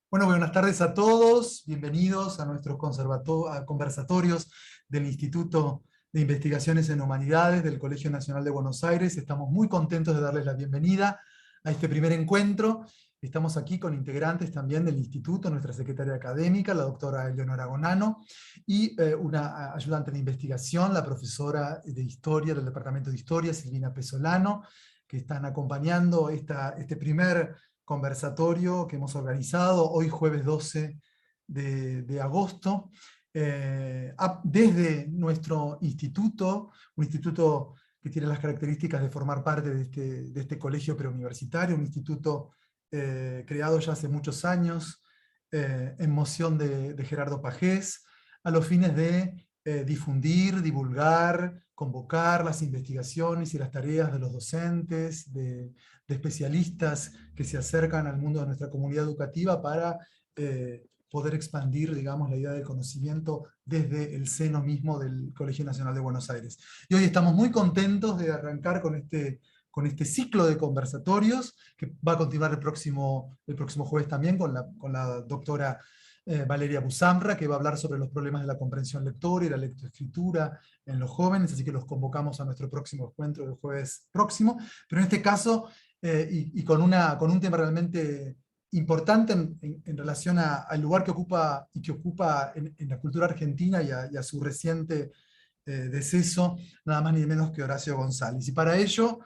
Bueno, buenas tardes a todos. Bienvenidos a nuestros conversatorios del Instituto de Investigaciones en Humanidades del Colegio Nacional de Buenos Aires. Estamos muy contentos de darles la bienvenida a este primer encuentro. Estamos aquí con integrantes también del Instituto, nuestra secretaria académica, la doctora Eleonora Gonano, y una ayudante de investigación, la profesora de Historia del Departamento de Historia, Silvina Pesolano, que están acompañando este primer conversatorio que hemos organizado hoy jueves 12 de agosto, desde nuestro instituto, un instituto que tiene las características de formar parte de este colegio preuniversitario, un instituto creado ya hace muchos años, en moción de Gerardo Pagés, a los fines de difundir, divulgar, convocar las investigaciones y las tareas de los docentes, de especialistas que se acercan al mundo de nuestra comunidad educativa para poder expandir, digamos, la idea del conocimiento desde el seno mismo del Colegio Nacional de Buenos Aires. Y hoy estamos muy contentos de arrancar con este ciclo de conversatorios, que va a continuar el próximo jueves también con la doctora Valeria Busamra, que va a hablar sobre los problemas de la comprensión lectora y la lectoescritura en los jóvenes, así que los convocamos a nuestro próximo encuentro el jueves próximo. Pero en este caso, y con un tema realmente importante en relación al lugar que ocupa en la cultura argentina y a su reciente deceso, nada más ni menos que Horacio González. Y para ello,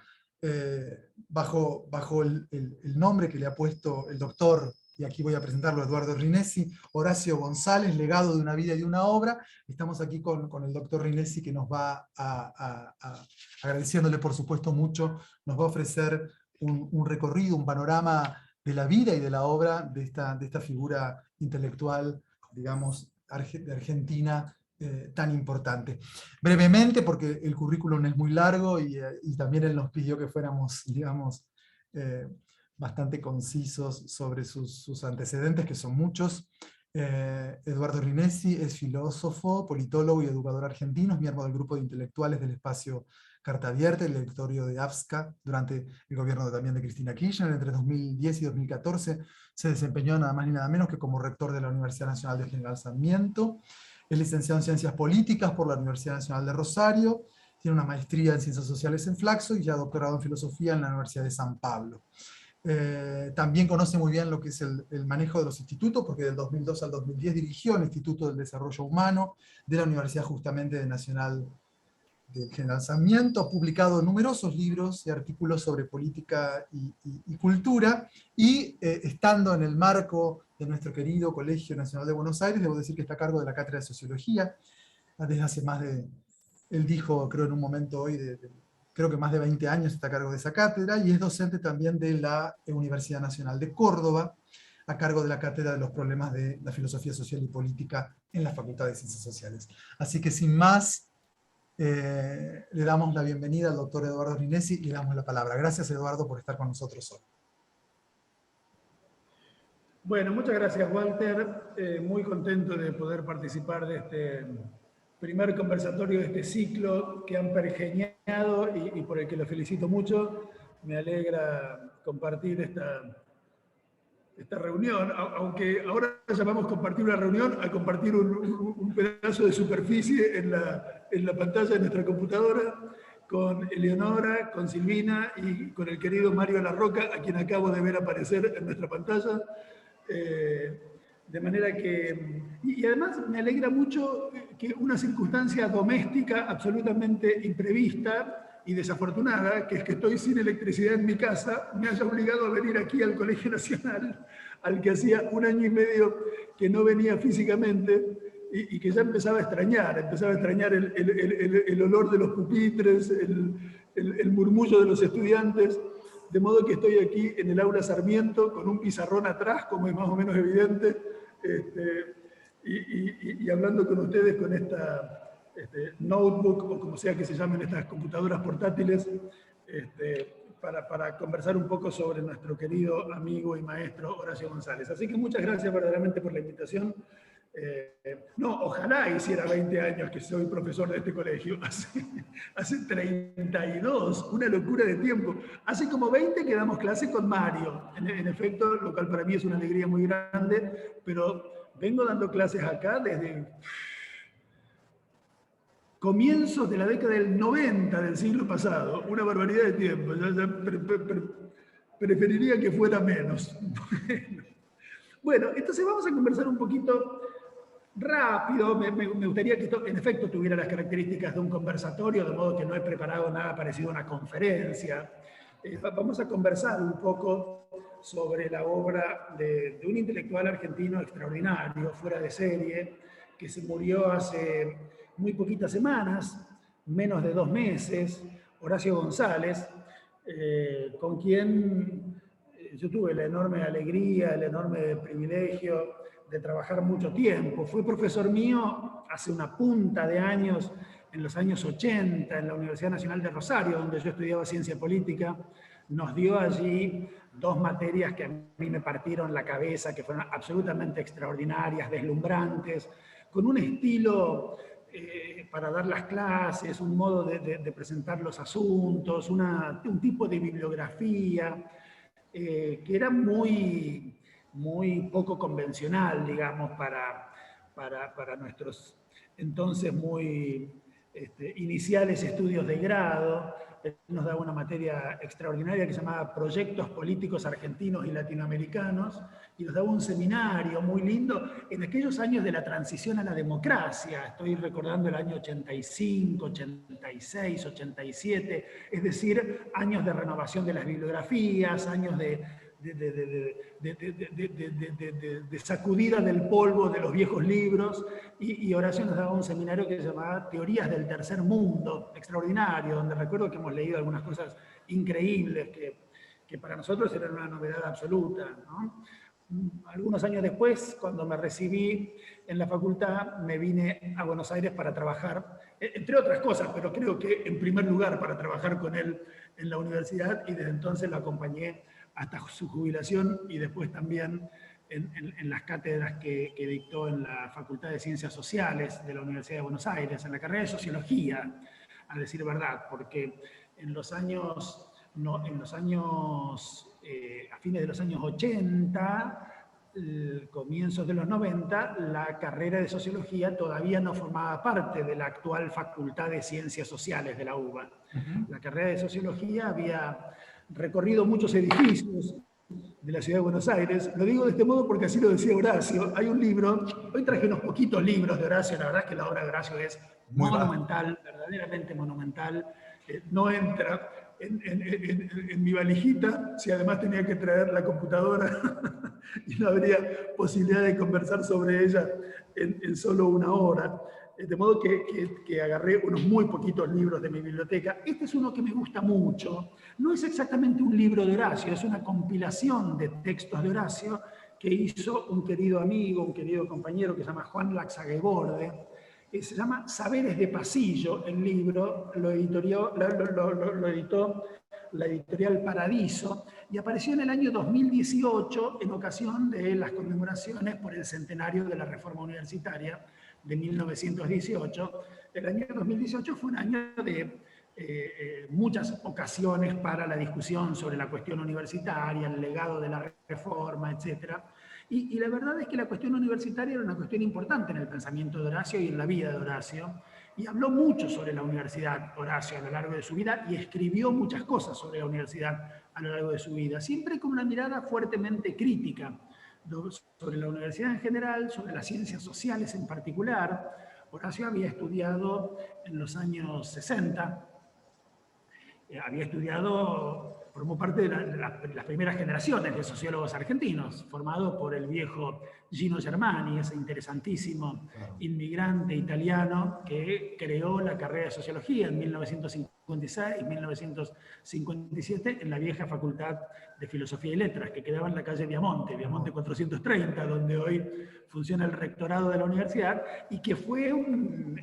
bajo el nombre que le ha puesto el doctor, y aquí voy a presentarlo, Eduardo Rinesi, Horacio González, legado de una vida y de una obra, estamos aquí con el doctor Rinesi, que nos va agradeciéndole por supuesto mucho, nos va a ofrecer un recorrido, un panorama de la vida y de la obra de esta figura intelectual, digamos, de Argentina, tan importante. Brevemente, porque el currículum es muy largo y también él nos pidió que fuéramos, digamos, bastante concisos sobre sus antecedentes, que son muchos. Eduardo Rinesi es filósofo, politólogo y educador argentino, es miembro del grupo de intelectuales del espacio Carta Abierta, el directorio de AFSCA, durante el gobierno también de Cristina Kirchner. Entre 2010 y 2014 se desempeñó nada más ni nada menos que como rector de la Universidad Nacional de General Sarmiento. Es licenciado en Ciencias Políticas por la Universidad Nacional de Rosario, tiene una maestría en Ciencias Sociales en Flaxo y ya doctorado en Filosofía en la Universidad de San Pablo. También conoce muy bien lo que es el manejo de los institutos, porque del 2002 al 2010 dirigió el Instituto del Desarrollo Humano de la Universidad justamente Nacional del General Sarmiento, ha publicado numerosos libros y artículos sobre política y cultura, y estando en el marco de nuestro querido Colegio Nacional de Buenos Aires, debo decir que está a cargo de la Cátedra de Sociología, desde hace él dijo, creo en un momento hoy, creo que más de 20 años está a cargo de esa cátedra, y es docente también de la Universidad Nacional de Córdoba, a cargo de la cátedra de los problemas de la filosofía social y política en la Facultad de Ciencias Sociales. Así que sin más, le damos la bienvenida al doctor Eduardo Rinesi y le damos la palabra. Gracias, Eduardo, por estar con nosotros hoy. Bueno, muchas gracias, Walter. Muy contento de poder participar de este primer conversatorio de este ciclo que han pergeñado y por el que los felicito mucho. Me alegra compartir esta reunión, aunque ahora llamamos compartir una reunión a compartir un pedazo de superficie en la pantalla de nuestra computadora con Eleonora, con Silvina y con el querido Mario Larroca, a quien acabo de ver aparecer en nuestra pantalla. De manera que, y además me alegra mucho que una circunstancia doméstica absolutamente imprevista y desafortunada, que es que estoy sin electricidad en mi casa, me haya obligado a venir aquí al Colegio Nacional, al que hacía 1 año y medio que no venía físicamente y que ya empezaba a extrañar el olor de los pupitres, el murmullo de los estudiantes. De modo que estoy aquí en el aula Sarmiento con un pizarrón atrás, como es más o menos evidente, y hablando con ustedes con esta notebook, o como sea que se llamen estas computadoras portátiles, para conversar un poco sobre nuestro querido amigo y maestro Horacio González. Así que muchas gracias verdaderamente por la invitación. No, ojalá hiciera 20 años que soy profesor de este colegio. Hace 32, una locura de tiempo. Hace como 20 que damos clase con Mario. En efecto, lo cual para mí es una alegría muy grande, pero vengo dando clases acá desde comienzos de la década del 90 del siglo pasado. Una barbaridad de tiempo. Preferiría que fuera menos. Bueno, entonces vamos a conversar un poquito rápido. Me gustaría que esto, en efecto, tuviera las características de un conversatorio, de modo que no he preparado nada parecido a una conferencia. Vamos a conversar un poco sobre la obra de un intelectual argentino extraordinario, fuera de serie, que se murió hace muy poquitas semanas, menos de 2 meses, Horacio González, con quien yo tuve la enorme alegría, el enorme privilegio de trabajar mucho tiempo. Fue profesor mío hace una punta de años, en los años 80, en la Universidad Nacional de Rosario, donde yo estudiaba ciencia política. Nos dio allí 2 materias que a mí me partieron la cabeza, que fueron absolutamente extraordinarias, deslumbrantes, con un estilo para dar las clases, un modo de presentar los asuntos, un tipo de bibliografía que era muy poco convencional, digamos, para nuestros entonces muy iniciales estudios de grado. Él nos daba una materia extraordinaria que se llamaba Proyectos Políticos Argentinos y Latinoamericanos, y nos daba un seminario muy lindo en aquellos años de la transición a la democracia. Estoy recordando el año 85, 86, 87, es decir, años de renovación de las bibliografías, años de sacudida del polvo de los viejos libros, y Horacio nos daba un seminario que se llamaba Teorías del Tercer Mundo, extraordinario, donde recuerdo que hemos leído algunas cosas increíbles que para nosotros eran una novedad absoluta, ¿no? Algunos años después, cuando me recibí en la facultad, me vine a Buenos Aires para trabajar, entre otras cosas, pero creo que en primer lugar para trabajar con él en la universidad, y desde entonces lo acompañé hasta su jubilación y después también en las cátedras que dictó en la Facultad de Ciencias Sociales de la Universidad de Buenos Aires, en la carrera de Sociología, a decir verdad, porque en los años, a fines de los años 80, comienzos de los 90, la carrera de Sociología todavía no formaba parte de la actual Facultad de Ciencias Sociales de la UBA. La carrera de Sociología había recorrido muchos edificios de la ciudad de Buenos Aires. Lo digo de este modo porque así lo decía Horacio. Hay un libro, hoy traje unos poquitos libros de Horacio, la verdad es que la obra de Horacio es monumental, verdaderamente monumental. No entra en mi valijita, si además tenía que traer la computadora y no habría posibilidad de conversar sobre ella en solo una hora. De modo que agarré unos muy poquitos libros de mi biblioteca. Este es uno que me gusta mucho. No es exactamente un libro de Horacio, es una compilación de textos de Horacio que hizo un querido amigo, un querido compañero que se llama Juan Laxagueborde. Se llama Saberes de Pasillo, el libro, lo editó la editorial Paradiso, y apareció en el año 2018 en ocasión de las conmemoraciones por el centenario de la Reforma Universitaria de 1918. El año 2018 fue un año de muchas ocasiones para la discusión sobre la cuestión universitaria, el legado de la reforma, etc. Y la verdad es que la cuestión universitaria era una cuestión importante en el pensamiento de Horacio y en la vida de Horacio, y habló mucho sobre la universidad Horacio a lo largo de su vida, y escribió muchas cosas sobre la universidad a lo largo de su vida, siempre con una mirada fuertemente crítica sobre la universidad en general, sobre las ciencias sociales en particular. Horacio había estudiado en los años 60, formó parte de las primeras generaciones de sociólogos argentinos, formado por el viejo Gino Germani, ese interesantísimo inmigrante italiano que creó la carrera de sociología en 1956 y 1957 en la vieja Facultad de Filosofía y Letras, que quedaba en la calle Viamonte 430, donde hoy funciona el rectorado de la universidad, y que fue un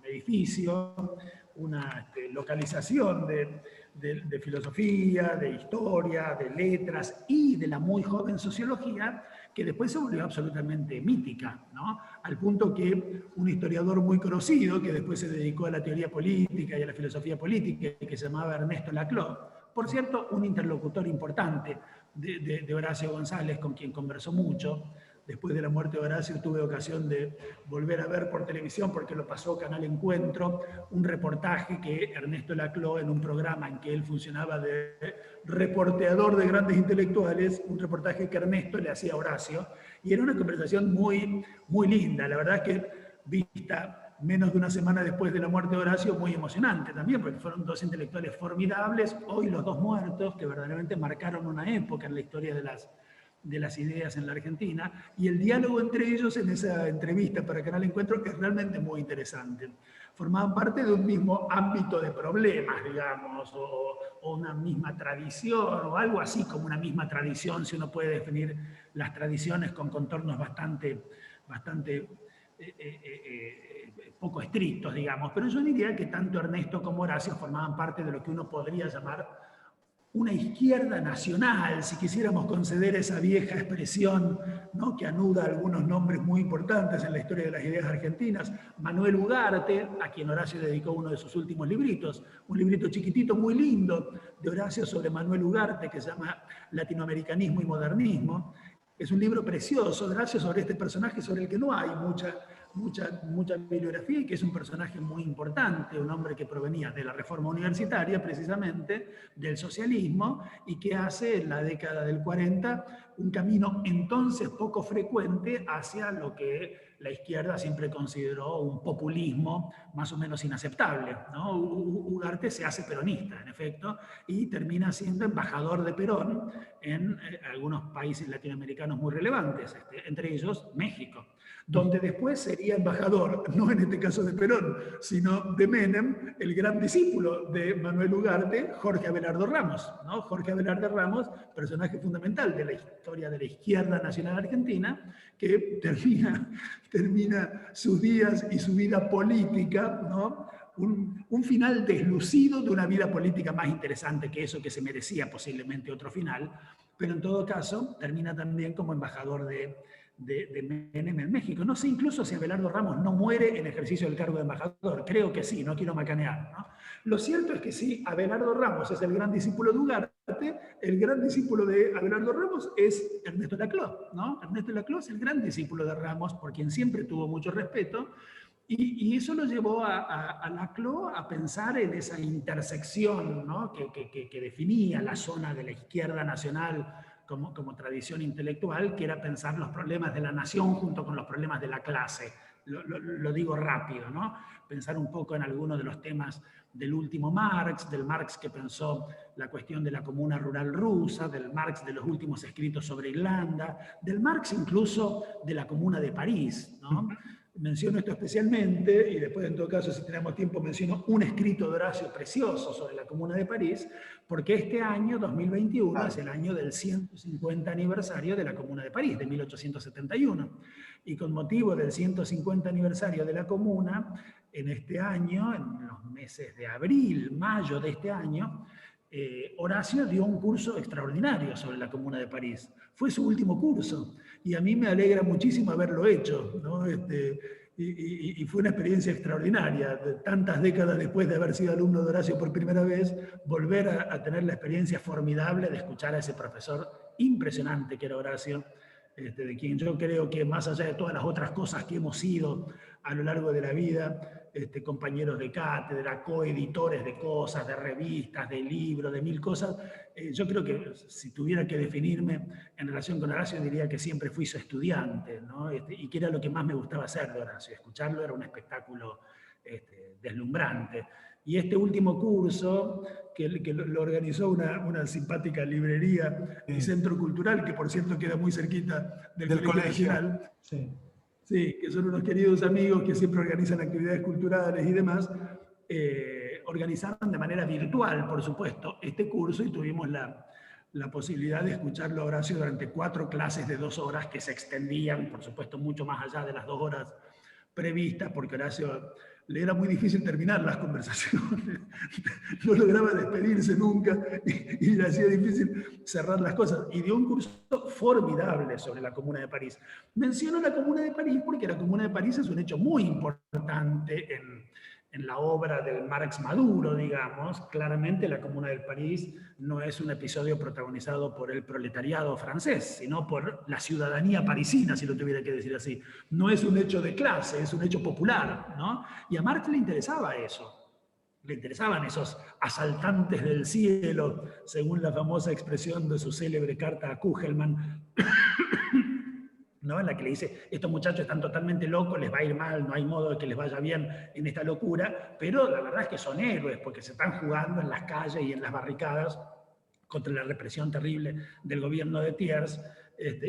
edificio, una localización de filosofía, de historia, de letras y de la muy joven sociología, que después se volvió absolutamente mítica, ¿no? Al punto que un historiador muy conocido, que después se dedicó a la teoría política y a la filosofía política, que se llamaba Ernesto Laclau, por cierto, un interlocutor importante de Horacio González, con quien conversó mucho. Después de la muerte de Horacio tuve ocasión de volver a ver por televisión, porque lo pasó Canal Encuentro, un reportaje que Ernesto Laclau, en un programa en que él funcionaba de reporteador de grandes intelectuales, un reportaje que Ernesto le hacía a Horacio, y era una conversación muy, muy linda. La verdad es que, vista menos de una semana después de la muerte de Horacio, muy emocionante también, porque fueron dos intelectuales formidables, hoy los dos muertos, que verdaderamente marcaron una época en la historia de las ideas en la Argentina, y el diálogo entre ellos en esa entrevista para Canal Encuentro es realmente muy interesante. Formaban parte de un mismo ámbito de problemas, digamos, o una misma tradición, o algo así como una misma tradición, si uno puede definir las tradiciones con contornos bastante poco estrictos, digamos. Pero yo diría que tanto Ernesto como Horacio formaban parte de lo que uno podría llamar una izquierda nacional, si quisiéramos conceder esa vieja expresión, ¿no?, que anuda algunos nombres muy importantes en la historia de las ideas argentinas. Manuel Ugarte, a quien Horacio dedicó uno de sus últimos libritos, un librito chiquitito muy lindo de Horacio sobre Manuel Ugarte, que se llama Latinoamericanismo y Modernismo. Es un libro precioso de Horacio sobre este personaje sobre el que no hay mucha bibliografía, y que es un personaje muy importante, un hombre que provenía de la reforma universitaria, precisamente, del socialismo, y que hace en la década del 40 un camino entonces poco frecuente hacia lo que la izquierda siempre consideró un populismo más o menos inaceptable, ¿no? Ugarte se hace peronista, en efecto, y termina siendo embajador de Perón en algunos países latinoamericanos muy relevantes, entre ellos México, donde después sería embajador, no en este caso de Perón, sino de Menem, el gran discípulo de Manuel Ugarte, Jorge Abelardo Ramos, ¿no? Jorge Abelardo Ramos, personaje fundamental de la historia de la izquierda nacional argentina, que termina sus días y su vida política, ¿no?, un final deslucido de una vida política más interesante que eso, que se merecía posiblemente otro final, pero en todo caso termina también como embajador de Menem en México. No sé incluso si Abelardo Ramos no muere en ejercicio del cargo de embajador, creo que sí, no quiero macanear, ¿no? Lo cierto es que sí, Abelardo Ramos es el gran discípulo de Ugarte, el gran discípulo de Abelardo Ramos es Ernesto Laclau, ¿no? Ernesto Laclau es el gran discípulo de Ramos, por quien siempre tuvo mucho respeto, y eso lo llevó a Laclau a pensar en esa intersección, ¿no?, que definía la zona de la izquierda nacional como tradición intelectual, que era pensar los problemas de la nación junto con los problemas de la clase. Lo digo rápido, ¿no? Pensar un poco en algunos de los temas del último Marx, del Marx que pensó la cuestión de la comuna rural rusa, del Marx de los últimos escritos sobre Irlanda, del Marx incluso de la Comuna de París, ¿no? Menciono esto especialmente, y después en todo caso, si tenemos tiempo, menciono un escrito de Horacio precioso sobre la Comuna de París, porque este año, 2021, es el año del 150 aniversario de la Comuna de París, de 1871. Y con motivo del 150 aniversario de la Comuna, en este año, en los meses de abril, mayo de este año, Horacio dio un curso extraordinario sobre la Comuna de París. Fue su último curso, y a mí me alegra muchísimo haberlo hecho, ¿no? Y fue una experiencia extraordinaria. Tantas décadas después de haber sido alumno de Horacio por primera vez, volver a tener la experiencia formidable de escuchar a ese profesor impresionante que era Horacio, de quien yo creo que, más allá de todas las otras cosas que hemos sido a lo largo de la vida, compañeros de cátedra, coeditores de cosas, de revistas, de libros, de mil cosas, yo creo que si tuviera que definirme en relación con Horacio, diría que siempre fui su estudiante, ¿no? Y que era lo que más me gustaba hacer de Horacio. Escucharlo era un espectáculo deslumbrante. Y este último curso, que lo organizó una simpática librería y centro cultural, que por cierto queda muy cerquita del Colegio Nacional. Sí. Sí, que son unos queridos amigos que siempre organizan actividades culturales y demás, organizaron de manera virtual, por supuesto, este curso, y tuvimos la posibilidad de escucharlo a Horacio durante 4 clases de 2 horas que se extendían, por supuesto, mucho más allá de las 2 horas previstas, porque Horacio le era muy difícil terminar las conversaciones, no lograba despedirse nunca y le hacía difícil cerrar las cosas. Y dio un curso formidable sobre la Comuna de París. Menciono la Comuna de París porque la Comuna de París es un hecho muy importante en la obra del Marx maduro, digamos. Claramente la Comuna de París no es un episodio protagonizado por el proletariado francés, sino por la ciudadanía parisina, si lo tuviera que decir así. No es un hecho de clase, es un hecho popular, ¿no? Y a Marx le interesaba eso. Le interesaban esos asaltantes del cielo, según la famosa expresión de su célebre carta a Kugelmann, ¿no? En la que le dice, estos muchachos están totalmente locos, les va a ir mal, no hay modo de que les vaya bien en esta locura, pero la verdad es que son héroes, porque se están jugando en las calles y en las barricadas contra la represión terrible del gobierno de Thiers,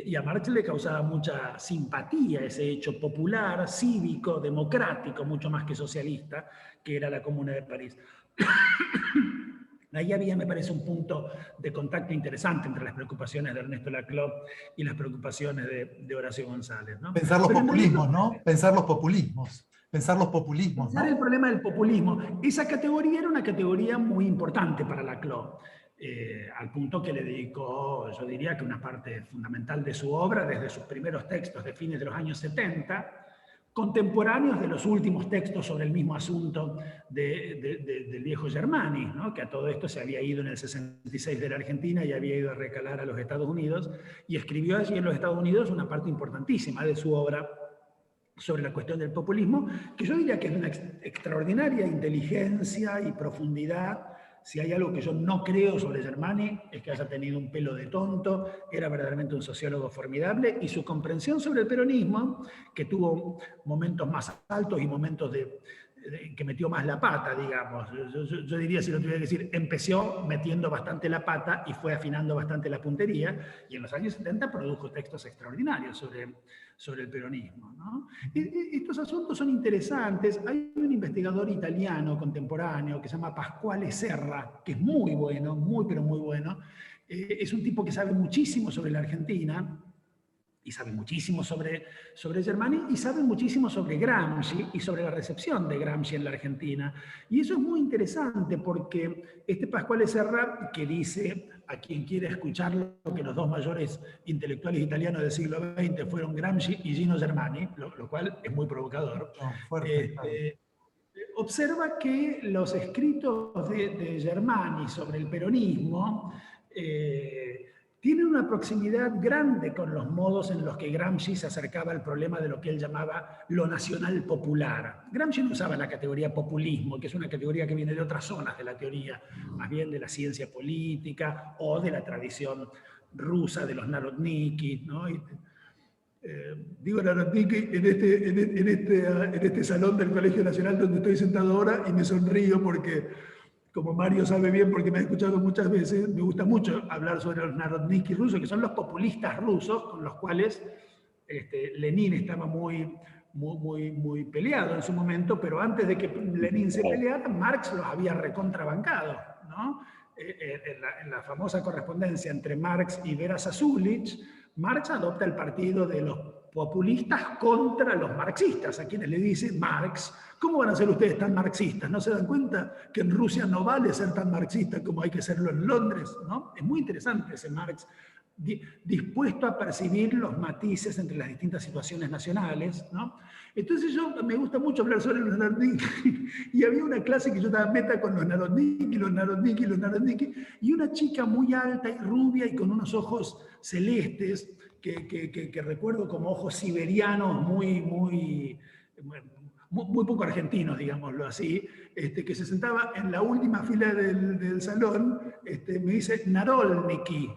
y a Marx le causaba mucha simpatía ese hecho popular, cívico, democrático, mucho más que socialista, que era la Comuna de París. Ahí había, me parece, un punto de contacto interesante entre las preocupaciones de Ernesto Laclau y las preocupaciones de Horacio González, ¿no? Pensar los populismos, ¿no? Pensar los populismos. Pensar los populismos, pensar ¿no? el problema del populismo. Esa categoría era una categoría muy importante para Laclau, al punto que le dedicó, yo diría que una parte fundamental de su obra, desde sus primeros textos de fines de los años 70, contemporáneos de los últimos textos sobre el mismo asunto del viejo Germani, ¿no? Que a todo esto se había ido en el 66 de la Argentina y había ido a recalar a los Estados Unidos, y escribió allí en los Estados Unidos una parte importantísima de su obra sobre la cuestión del populismo, que yo diría que es de una extraordinaria inteligencia y profundidad. Si hay algo que yo no creo sobre Germani, es que haya tenido un pelo de tonto, era verdaderamente un sociólogo formidable, y su comprensión sobre el peronismo, que tuvo momentos más altos y momentos que metió más la pata, digamos. Yo diría, si lo tuviera que decir, empezó metiendo bastante la pata y fue afinando bastante la puntería, y en los años 70 produjo textos extraordinarios sobre el peronismo, ¿no? Estos asuntos son interesantes. Hay un investigador italiano contemporáneo que se llama Pasquale Serra, que es muy bueno, muy pero muy bueno. Es un tipo que sabe muchísimo sobre la Argentina, y sabe muchísimo sobre Germani, y sabe muchísimo sobre Gramsci y sobre la recepción de Gramsci en la Argentina. Y eso es muy interesante porque este Pasquale Serra, que dice, a quien quiere escucharlo, que los dos mayores intelectuales italianos del siglo XX fueron Gramsci y Gino Germani, lo cual es muy provocador, observa que los escritos de Germani sobre el peronismo tienen una proximidad grande con los modos en los que Gramsci se acercaba al problema de lo que él llamaba lo nacional popular. Gramsci no usaba la categoría populismo, que es una categoría que viene de otras zonas de la teoría, más bien de la ciencia política o de la tradición rusa de los narodniki, ¿no? Digo narodniki en este salón del Colegio Nacional donde estoy sentado ahora, y me sonrío porque, como Mario sabe bien porque me ha escuchado muchas veces, me gusta mucho hablar sobre los narodniki rusos, que son los populistas rusos con los cuales Lenin estaba muy peleado en su momento, pero antes de que Lenin se peleara, Marx los había recontrabancado, ¿no? En la famosa correspondencia entre Marx y Vera Sasulich, Marx adopta el partido de los populistas contra los marxistas, a quienes le dice Marx, ¿cómo van a ser ustedes tan marxistas? ¿No se dan cuenta que en Rusia no vale ser tan marxista como hay que serlo en Londres? ¿No? Es muy interesante ese Marx, dispuesto a percibir los matices entre las distintas situaciones nacionales, ¿no? Entonces me gusta mucho hablar sobre los narodniki, y había una clase que yo daba meta con los narodniki, y una chica muy alta y rubia y con unos ojos celestes, que recuerdo como ojos siberianos muy poco argentinos, digámoslo así, que se sentaba en la última fila del salón, me dice Narolniki.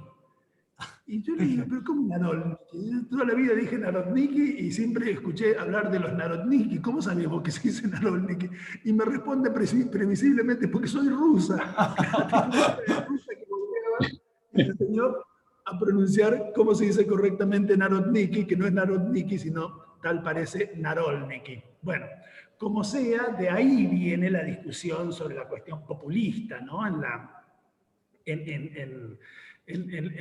Y yo le digo, ¿pero cómo Narodniki? Yo toda la vida dije Narodniki y siempre escuché hablar de los Narodniki. ¿Cómo sabés vos que se dice Narodniki? Y me responde previsiblemente, porque soy rusa. Y me enseñó a pronunciar cómo se dice correctamente Narodniki, que no es Narodniki, sino tal parece Narolniki. Bueno, como sea, de ahí viene la discusión sobre la cuestión populista, ¿no? en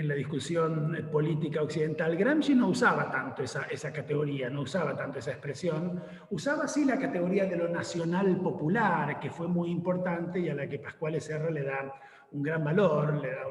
la discusión política occidental. Gramsci no usaba tanto esa categoría, no usaba tanto esa expresión, usaba sí la categoría de lo nacional popular, que fue muy importante y a la que Pascual Serra le da un gran valor, le da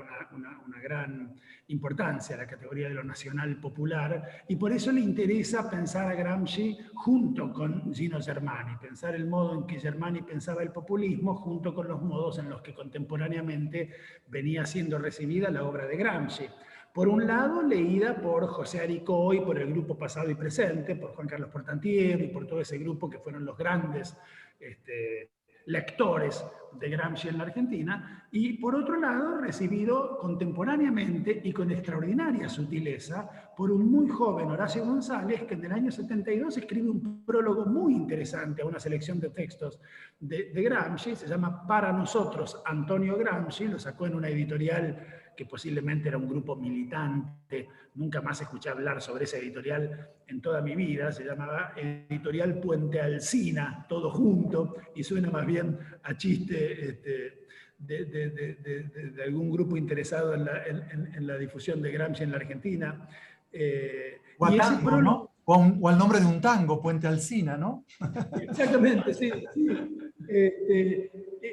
una gran importancia a la categoría de lo nacional popular, y por eso le interesa pensar a Gramsci junto con Gino Germani, pensar el modo en que Germani pensaba el populismo junto con los modos en los que contemporáneamente venía siendo recibida la obra de Gramsci. Por un lado, leída por José Aricoy, por el grupo Pasado y Presente, por Juan Carlos Portantiero y por todo ese grupo que fueron los grandes lectores de Gramsci en la Argentina, y por otro lado recibido contemporáneamente y con extraordinaria sutileza por un muy joven Horacio González, que en el año 72 escribe un prólogo muy interesante a una selección de textos de Gramsci, se llama Para nosotros, Antonio Gramsci, lo sacó en una editorial que posiblemente era un grupo militante, nunca más escuché hablar sobre esa editorial en toda mi vida, se llamaba Editorial Puente Alsina, todo junto, y suena más bien a chiste de algún grupo interesado en la difusión de Gramsci en la Argentina. O a tango, ¿no? O al nombre de un tango, Puente Alsina, ¿no? Exactamente, sí.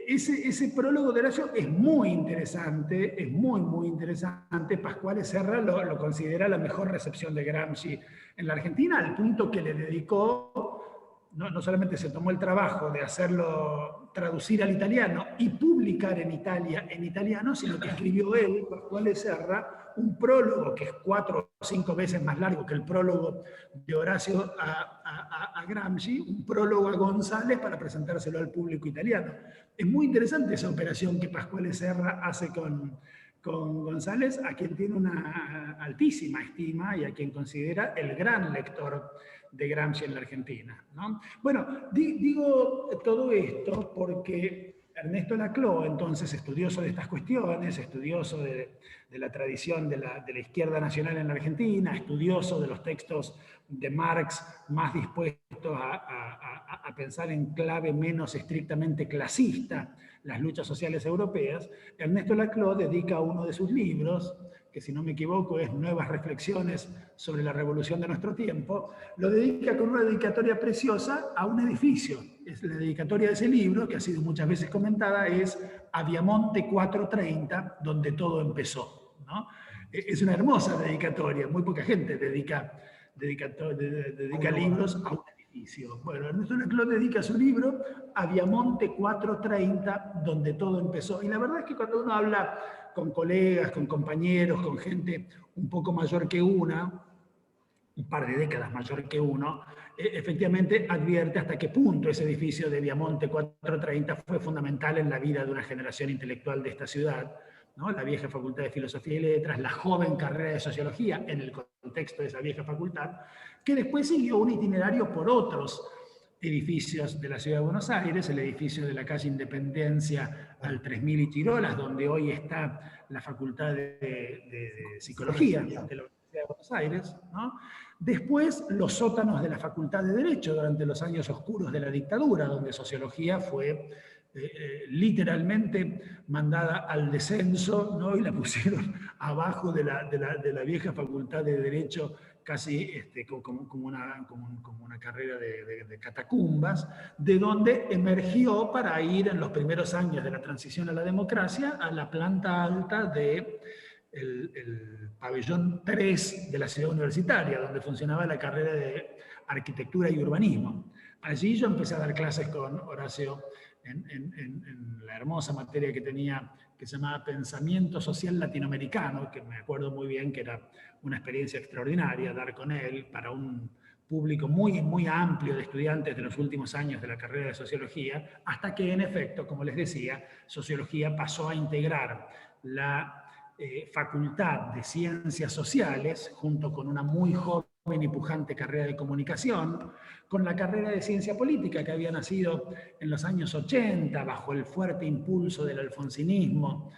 Ese prólogo de Horacio es muy interesante, es muy interesante. Pascual Serra lo considera la mejor recepción de Gramsci en la Argentina, al punto que le dedicó, no solamente se tomó el trabajo de hacerlo traducir al italiano y publicar en italiano, sino que escribió él, Pascual Serra, un prólogo que es 4 o 5 veces más largo que el prólogo de Horacio a Gramsci, un prólogo a González para presentárselo al público italiano. Es muy interesante esa operación que Pascual Serra hace con González, a quien tiene una altísima estima y a quien considera el gran lector de Gramsci en la Argentina, ¿no? Bueno, digo todo esto porque Ernesto Laclau, entonces estudioso de estas cuestiones, estudioso de la tradición de la izquierda nacional en la Argentina, estudioso de los textos de Marx más dispuestos a pensar en clave menos estrictamente clasista las luchas sociales europeas, Ernesto Laclau dedica uno de sus libros, que si no me equivoco es Nuevas Reflexiones sobre la Revolución de Nuestro Tiempo, lo dedica con una dedicatoria preciosa a un edificio. Es la dedicatoria de ese libro, que ha sido muchas veces comentada, es a Viamonte 430, donde todo empezó, ¿no? Es una hermosa dedicatoria, muy poca gente dedica libros a un edificio. Bueno, Ernesto Laclau dedica su libro a Viamonte 430, donde todo empezó. Y la verdad es que cuando uno habla con colegas, con compañeros, con gente un poco mayor que una, un par de décadas mayor que uno, efectivamente advierte hasta qué punto ese edificio de Viamonte 430 fue fundamental en la vida de una generación intelectual de esta ciudad, ¿no? La vieja Facultad de Filosofía y Letras, la joven carrera de Sociología en el contexto de esa vieja facultad, que después siguió un itinerario por otros edificios de la Ciudad de Buenos Aires, el edificio de la calle Independencia al 3000 y Chirolas, donde hoy está la Facultad de Psicología de la Universidad de Buenos Aires, ¿no? Después, los sótanos de la Facultad de Derecho durante los años oscuros de la dictadura, donde Sociología fue literalmente mandada al descenso, ¿no? Y la pusieron abajo de la vieja Facultad de Derecho, casi como una carrera de catacumbas, de donde emergió para ir en los primeros años de la transición a la democracia a la planta alta de el pabellón 3 de la ciudad universitaria, donde funcionaba la carrera de arquitectura y urbanismo. Allí yo empecé a dar clases con Horacio en la hermosa materia que tenía, que se llamaba Pensamiento Social Latinoamericano, que me acuerdo muy bien que era una experiencia extraordinaria dar con él para un público muy amplio de estudiantes de los últimos años de la carrera de Sociología, hasta que en efecto, como les decía, Sociología pasó a integrar la Facultad de Ciencias Sociales, junto con una muy joven y pujante carrera de Comunicación, con la carrera de Ciencia Política que había nacido en los años 80 bajo el fuerte impulso del alfonsinismo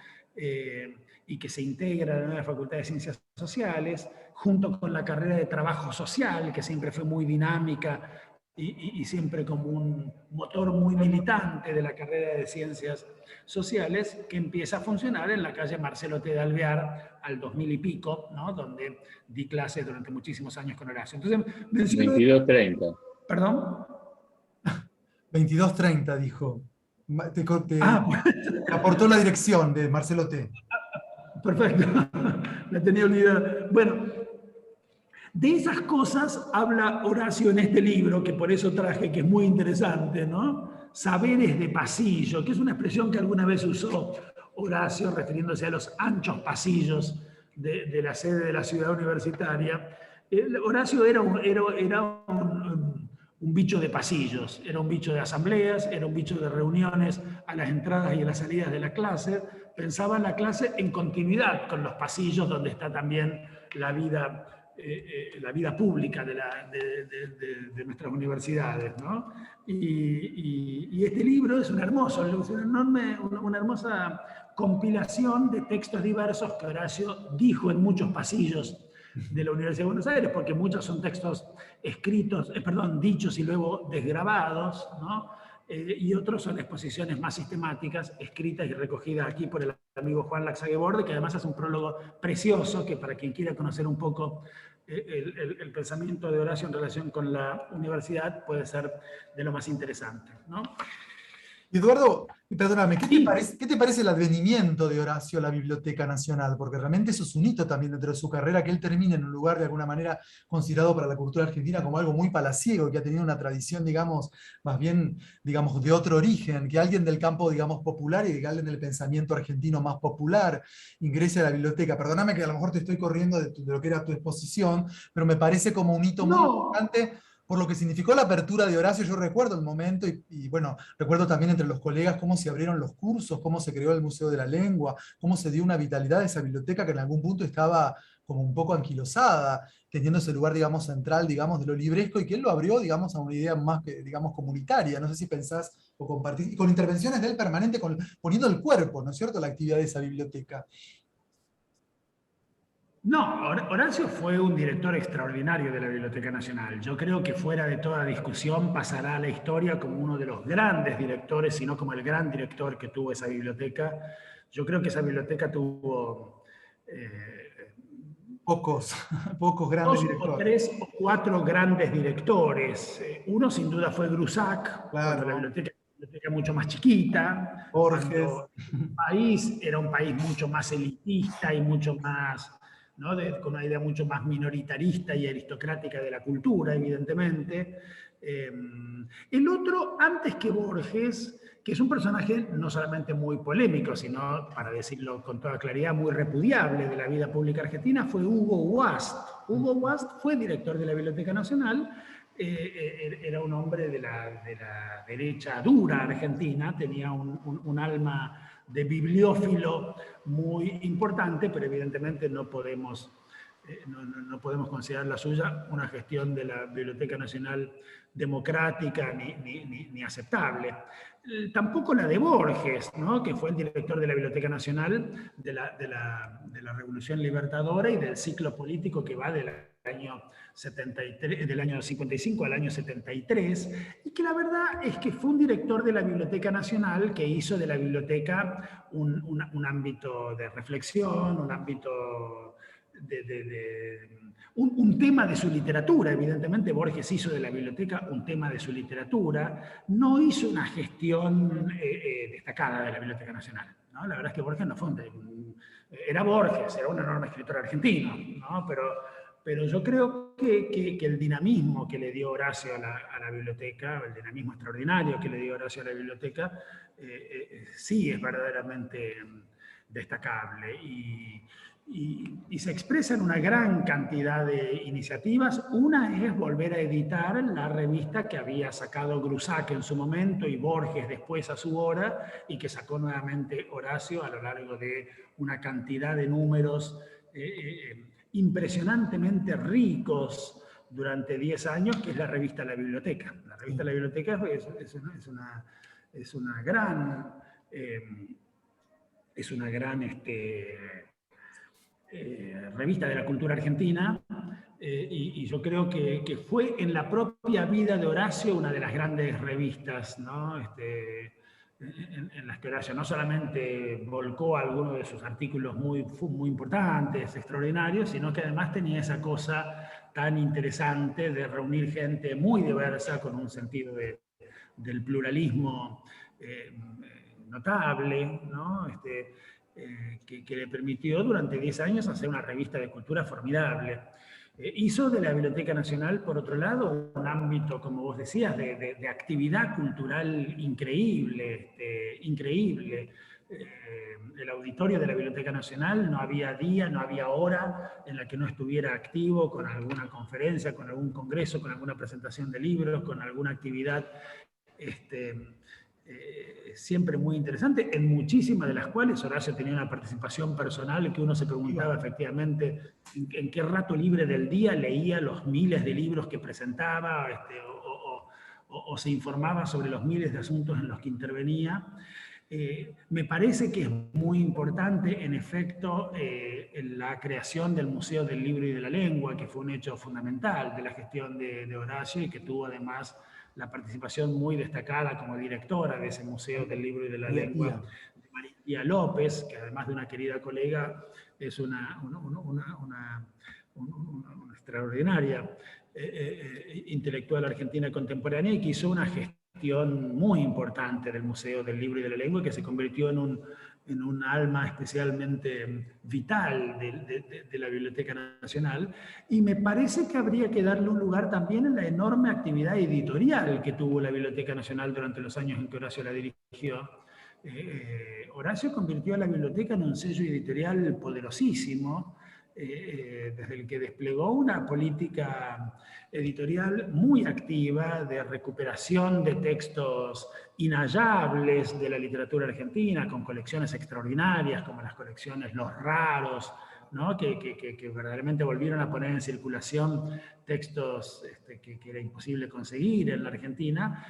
y que se integra a la nueva Facultad de Ciencias Sociales, junto con la carrera de Trabajo Social, que siempre fue muy dinámica y siempre como un motor muy militante de la carrera de ciencias sociales, que empieza a funcionar en la calle Marcelo T. de Alvear al 2000 y pico, ¿no? Donde di clases durante muchísimos años con Horacio. Entonces, menciono... 22:30. ¿Perdón? 22:30 dijo. Ah, Te aportó la dirección de Marcelo T. perfecto. La tenía olvidada. Bueno, de esas cosas habla Horacio en este libro, que por eso traje, que es muy interesante, ¿no? Saberes de pasillo, que es una expresión que alguna vez usó Horacio refiriéndose a los anchos pasillos de la sede de la ciudad universitaria. Horacio era un bicho de pasillos, era un bicho de asambleas, era un bicho de reuniones a las entradas y a las salidas de la clase, pensaba en la clase en continuidad con los pasillos donde está también la vida pública de nuestras universidades, ¿no? Y este libro es una hermosa compilación de textos diversos que Horacio dijo en muchos pasillos de la Universidad de Buenos Aires, porque muchos son textos escritos, dichos y luego desgrabados, ¿no? Y otros son exposiciones más sistemáticas, escritas y recogidas aquí por el amigo Juan Laxague-Borde, que además hace un prólogo precioso, que para quien quiera conocer un poco el pensamiento de Horacio en relación con la universidad puede ser de lo más interesante, ¿no? Eduardo, perdóname, Sí. ¿qué te parece el advenimiento de Horacio a la Biblioteca Nacional? Porque realmente eso es un hito también dentro de su carrera, que él termine en un lugar de alguna manera considerado para la cultura argentina como algo muy palaciego, que ha tenido una tradición, digamos, más bien, digamos, de otro origen, que alguien del campo, digamos, popular y que alguien del pensamiento argentino más popular ingrese a la biblioteca. Perdóname que a lo mejor te estoy corriendo de lo que era tu exposición, pero me parece como un hito muy importante por lo que significó la apertura de Horacio. Yo recuerdo el momento y bueno, recuerdo también entre los colegas cómo se abrieron los cursos, cómo se creó el Museo de la Lengua, cómo se dio una vitalidad a esa biblioteca que en algún punto estaba como un poco anquilosada, teniendo ese lugar, digamos, central, digamos, de lo libresco, y que él lo abrió, digamos, a una idea más, digamos, comunitaria. No sé si pensás o compartís, y con intervenciones de él permanente, poniendo el cuerpo, ¿no es cierto?, la actividad de esa biblioteca. No, Horacio fue un director extraordinario de la Biblioteca Nacional. Yo creo que fuera de toda discusión pasará a la historia como uno de los grandes directores, sino como el gran director que tuvo esa biblioteca. Yo creo que esa biblioteca tuvo Pocos, pocos grandes dos o directores. tres o cuatro grandes directores. Uno sin duda fue Grusac, cuando la Claro, biblioteca era una biblioteca mucho más chiquita, Borges. cuando el país era un país mucho más elitista y mucho más, ¿no? Con una idea mucho más minoritarista y aristocrática de la cultura, evidentemente. El otro, antes que Borges, que es un personaje no solamente muy polémico, sino, para decirlo con toda claridad, muy repudiable de la vida pública argentina, fue Hugo Wast. Hugo Wast fue director de la Biblioteca Nacional, era un hombre de la derecha dura argentina, tenía un alma de bibliófilo muy importante, pero evidentemente no podemos considerar la suya una gestión de la Biblioteca Nacional democrática ni aceptable. Tampoco la de Borges, ¿no? Que fue el director de la Biblioteca Nacional de la Revolución Libertadora y del ciclo político que va del año 73, del año 55 al año 73, y que la verdad es que fue un director de la Biblioteca Nacional que hizo de la biblioteca un ámbito de reflexión, un ámbito un tema de su literatura. Evidentemente Borges hizo de la biblioteca un tema de su literatura, no hizo una gestión destacada de la Biblioteca Nacional, ¿no? La verdad es que Borges no fue era Borges, era un enorme escritor argentino, ¿no? Pero yo creo que el dinamismo que le dio Horacio a la biblioteca, el dinamismo extraordinario que le dio Horacio a la biblioteca, sí es verdaderamente destacable y se expresa en una gran cantidad de iniciativas. Una es volver a editar la revista que había sacado Grusac en su momento y Borges después a su hora, y que sacó nuevamente Horacio a lo largo de una cantidad de números impresionantemente ricos durante 10 años, que es la revista La Biblioteca. La revista La Biblioteca es una gran... es una gran revista de la cultura argentina, y yo creo que fue en la propia vida de Horacio una de las grandes revistas, ¿no? En las que Horacio no solamente volcó algunos de sus artículos muy importantes, extraordinarios, sino que además tenía esa cosa tan interesante de reunir gente muy diversa con un sentido del pluralismo notable, ¿no? Que le permitió durante 10 años hacer una revista de cultura formidable. Hizo de la Biblioteca Nacional, por otro lado, un ámbito, como vos decías, de actividad cultural increíble, increíble. El auditorio de la Biblioteca Nacional no había día, no había hora en la que no estuviera activo con alguna conferencia, con algún congreso, con alguna presentación de libros, con alguna actividad siempre muy interesante, en muchísimas de las cuales Horacio tenía una participación personal que uno se preguntaba efectivamente en qué rato libre del día leía los miles de libros que presentaba o se informaba sobre los miles de asuntos en los que intervenía. Me parece que es muy importante, en efecto, en la creación del Museo del Libro y de la Lengua, que fue un hecho fundamental de la gestión de Horacio y que tuvo además la participación muy destacada como directora de ese Museo del Libro y de la Lengua, de María López, que además de una querida colega, es una extraordinaria intelectual argentina contemporánea y que hizo una gestión muy importante del Museo del Libro y de la Lengua, que se convirtió en un alma especialmente vital de la Biblioteca Nacional, y me parece que habría que darle un lugar también en la enorme actividad editorial que tuvo la Biblioteca Nacional durante los años en que Horacio la dirigió. Horacio convirtió a la biblioteca en un sello editorial poderosísimo, desde el que desplegó una política editorial muy activa de recuperación de textos inhallables de la literatura argentina, con colecciones extraordinarias como las colecciones Los Raros, ¿no? que verdaderamente volvieron a poner en circulación textos que era imposible conseguir en la Argentina,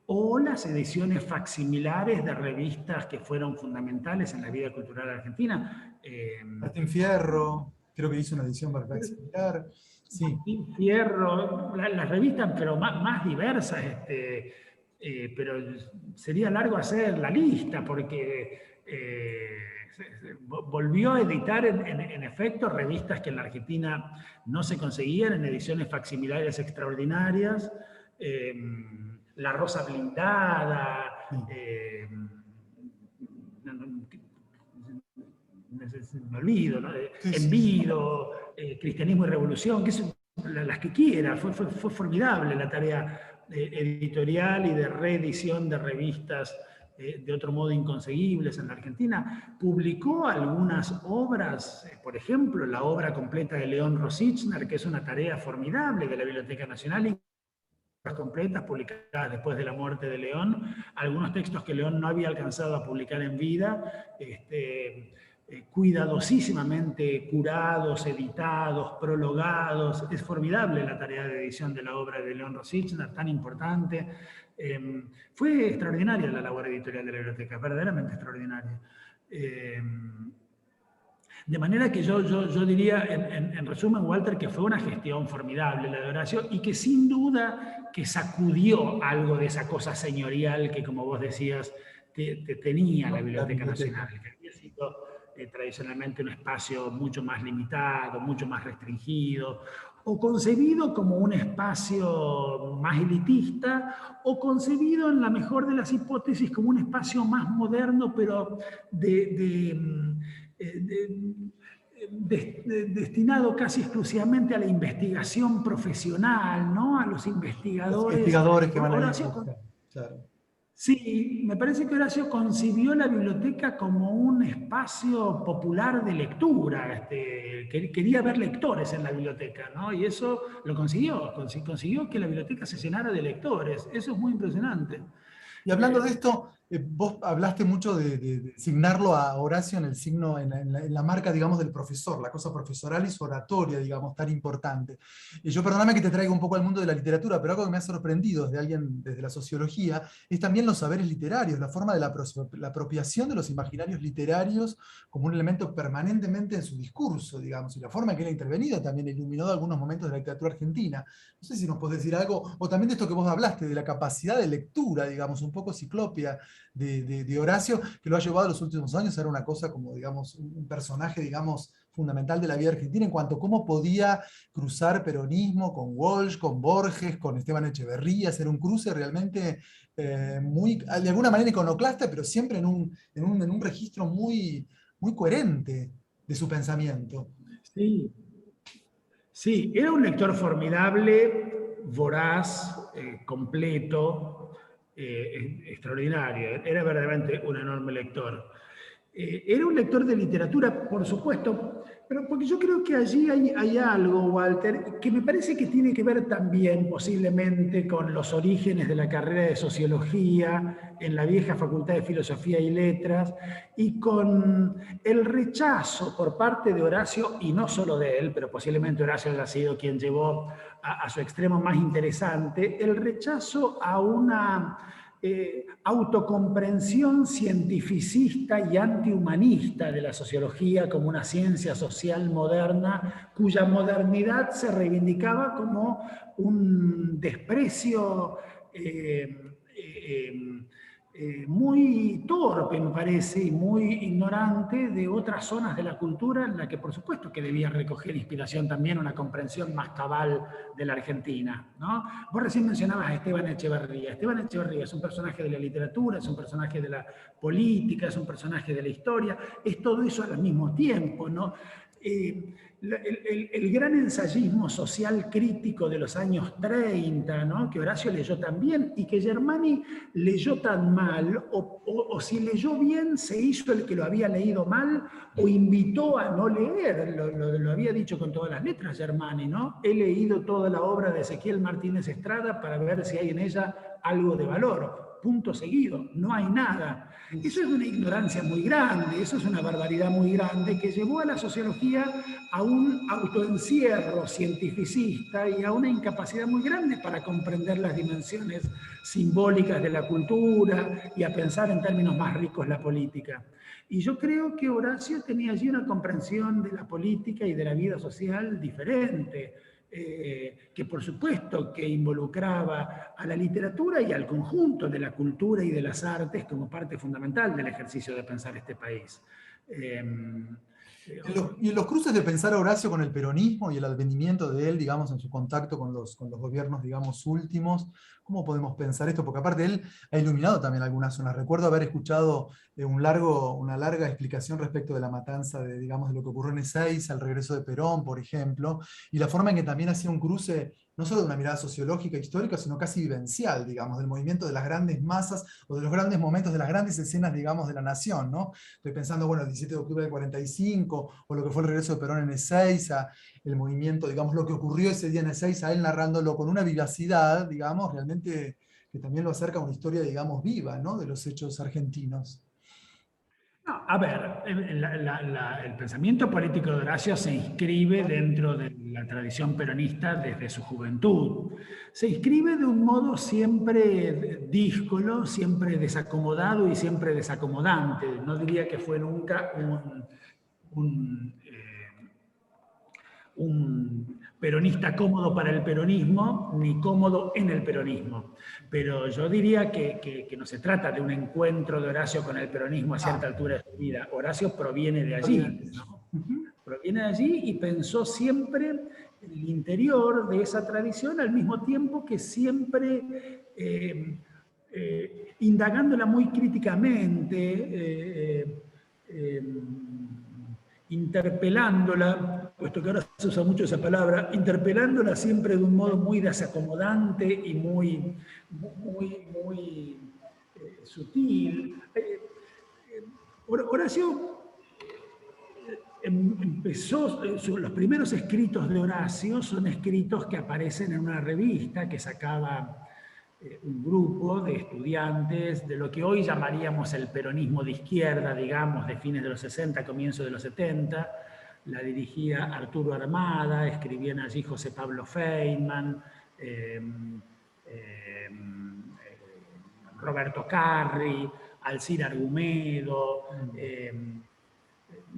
o las ediciones facsimilares de revistas que fueron fundamentales en la vida cultural argentina. Martín Fierro, creo que hizo una edición facsimilar. Sí. Martín Fierro, las revistas, pero más diversas, pero sería largo hacer la lista, porque volvió a editar en efecto revistas que en la Argentina no se conseguían, en ediciones facsimilares extraordinarias. La Rosa Blindada, me olvido, ¿no? Envido, Cristianismo y Revolución, que son las que quiera. Fue formidable la tarea editorial y de reedición de revistas de otro modo inconseguibles en la Argentina. Publicó algunas obras, por ejemplo, la obra completa de León Rosichner, que es una tarea formidable de la Biblioteca Nacional, completas publicadas después de la muerte de León, algunos textos que León no había alcanzado a publicar en vida, cuidadosísimamente curados, editados, prologados. Es formidable la tarea de edición de la obra de León Rosichner, tan importante. Fue extraordinaria la labor editorial de la biblioteca, verdaderamente extraordinaria. De manera que yo diría, en resumen, Walter, que fue una gestión formidable la de Horacio y que sin duda que sacudió algo de esa cosa señorial que, como vos decías, tenía la Biblioteca Nacional, que había sido tradicionalmente un espacio mucho más limitado, mucho más restringido, o concebido como un espacio más elitista, o concebido en la mejor de las hipótesis como un espacio más moderno, pero destinado casi exclusivamente a la investigación profesional, ¿no? A los investigadores. Los investigadores que van a ir. Claro. Sí, me parece que Horacio concibió la biblioteca como un espacio popular de lectura. Quería ver lectores en la biblioteca, ¿no? Y eso lo consiguió. Consiguió que la biblioteca se llenara de lectores. Eso es muy impresionante. Y hablando de esto, vos hablaste mucho de signarlo a Horacio en el signo, en la marca, digamos, del profesor, la cosa profesoral y su oratoria, digamos, tan importante. Y yo, perdóname que te traiga un poco al mundo de la literatura, pero algo que me ha sorprendido desde alguien, desde la sociología, es también los saberes literarios, la forma de la apropiación de los imaginarios literarios como un elemento permanentemente en su discurso, digamos, y la forma en que él ha intervenido también iluminó algunos momentos de la literatura argentina. No sé si nos podés decir algo, o también de esto que vos hablaste, de la capacidad de lectura, digamos, un poco ciclopia de Horacio, que lo ha llevado a los últimos años a ser una cosa como, digamos, un personaje, digamos, fundamental de la vida argentina en cuanto a cómo podía cruzar peronismo con Walsh, con Borges, con Esteban Echeverría, hacer un cruce realmente muy, de alguna manera iconoclasta, pero siempre en un registro muy coherente de su pensamiento. Sí, sí, era un lector formidable, voraz, completo, extraordinario. Era verdaderamente un enorme lector. Era un lector de literatura, por supuesto, pero porque yo creo que allí hay algo, Walter, que me parece que tiene que ver también posiblemente con los orígenes de la carrera de sociología en la vieja Facultad de Filosofía y Letras y con el rechazo por parte de Horacio, y no solo de él, pero posiblemente Horacio haya sido quien llevó a su extremo más interesante, el rechazo a una autocomprensión cientificista y antihumanista de la sociología como una ciencia social moderna, cuya modernidad se reivindicaba como un desprecio muy torpe, me parece, y muy ignorante de otras zonas de la cultura en la que, por supuesto, que debía recoger inspiración también una comprensión más cabal de la Argentina, ¿no? Vos recién mencionabas a Esteban Echeverría. Esteban Echeverría es un personaje de la literatura, es un personaje de la política, es un personaje de la historia, es todo eso al mismo tiempo, ¿no? El gran ensayismo social crítico de los años 30, ¿no? Que Horacio leyó tan bien y que Germani leyó tan mal, o si leyó bien se hizo el que lo había leído mal o invitó a no leer, lo había dicho con todas las letras Germani, ¿no? He leído toda la obra de Ezequiel Martínez Estrada para ver si hay en ella algo de valor. Punto seguido, no hay nada. Eso es una ignorancia muy grande, eso es una barbaridad muy grande que llevó a la sociología a un autoencierro cientificista y a una incapacidad muy grande para comprender las dimensiones simbólicas de la cultura y a pensar en términos más ricos la política. Y yo creo que Horacio tenía allí una comprensión de la política y de la vida social diferente. Que por supuesto que involucraba a la literatura y al conjunto de la cultura y de las artes como parte fundamental del ejercicio de pensar este país. Y en los cruces de pensar a Horacio con el peronismo y el advenimiento de él, digamos, en su contacto con los gobiernos, digamos, últimos, ¿cómo podemos pensar esto? Porque aparte él ha iluminado también algunas zonas. Recuerdo haber escuchado una larga explicación respecto de la matanza digamos, de lo que ocurrió en Ezeiza, al regreso de Perón, por ejemplo, y la forma en que también hacía un cruce no solo de una mirada sociológica, histórica, sino casi vivencial, digamos, del movimiento de las grandes masas o de los grandes momentos, de las grandes escenas, digamos, de la nación, ¿no? Estoy pensando, bueno, el 17 de octubre del 45, o lo que fue el regreso de Perón en Ezeiza, el movimiento, digamos, lo que ocurrió ese día en Ezeiza, él narrándolo con una vivacidad, digamos, realmente que también lo acerca a una historia, digamos, viva, ¿no? De los hechos argentinos. No, a ver, el pensamiento político de Horacio se inscribe dentro de la tradición peronista desde su juventud. Se inscribe de un modo siempre díscolo, siempre desacomodado y siempre desacomodante. No diría que fue nunca un peronista cómodo para el peronismo, ni cómodo en el peronismo. Pero yo diría que no se trata de un encuentro de Horacio con el peronismo a cierta altura de su vida. Horacio proviene de allí, ¿no? Proviene de allí y pensó siempre en el interior de esa tradición, al mismo tiempo que siempre indagándola muy críticamente, interpelándola, puesto que ahora se usa mucho esa palabra, interpelándola siempre de un modo muy desacomodante y muy sutil. Horacio empezó, los primeros escritos de Horacio son escritos que aparecen en una revista que sacaba un grupo de estudiantes de lo que hoy llamaríamos el peronismo de izquierda, digamos, de fines de los 60, comienzos de los 70. La dirigía Arturo Armada, escribían allí José Pablo Feynman, Roberto Carri, Alcira Argumedo,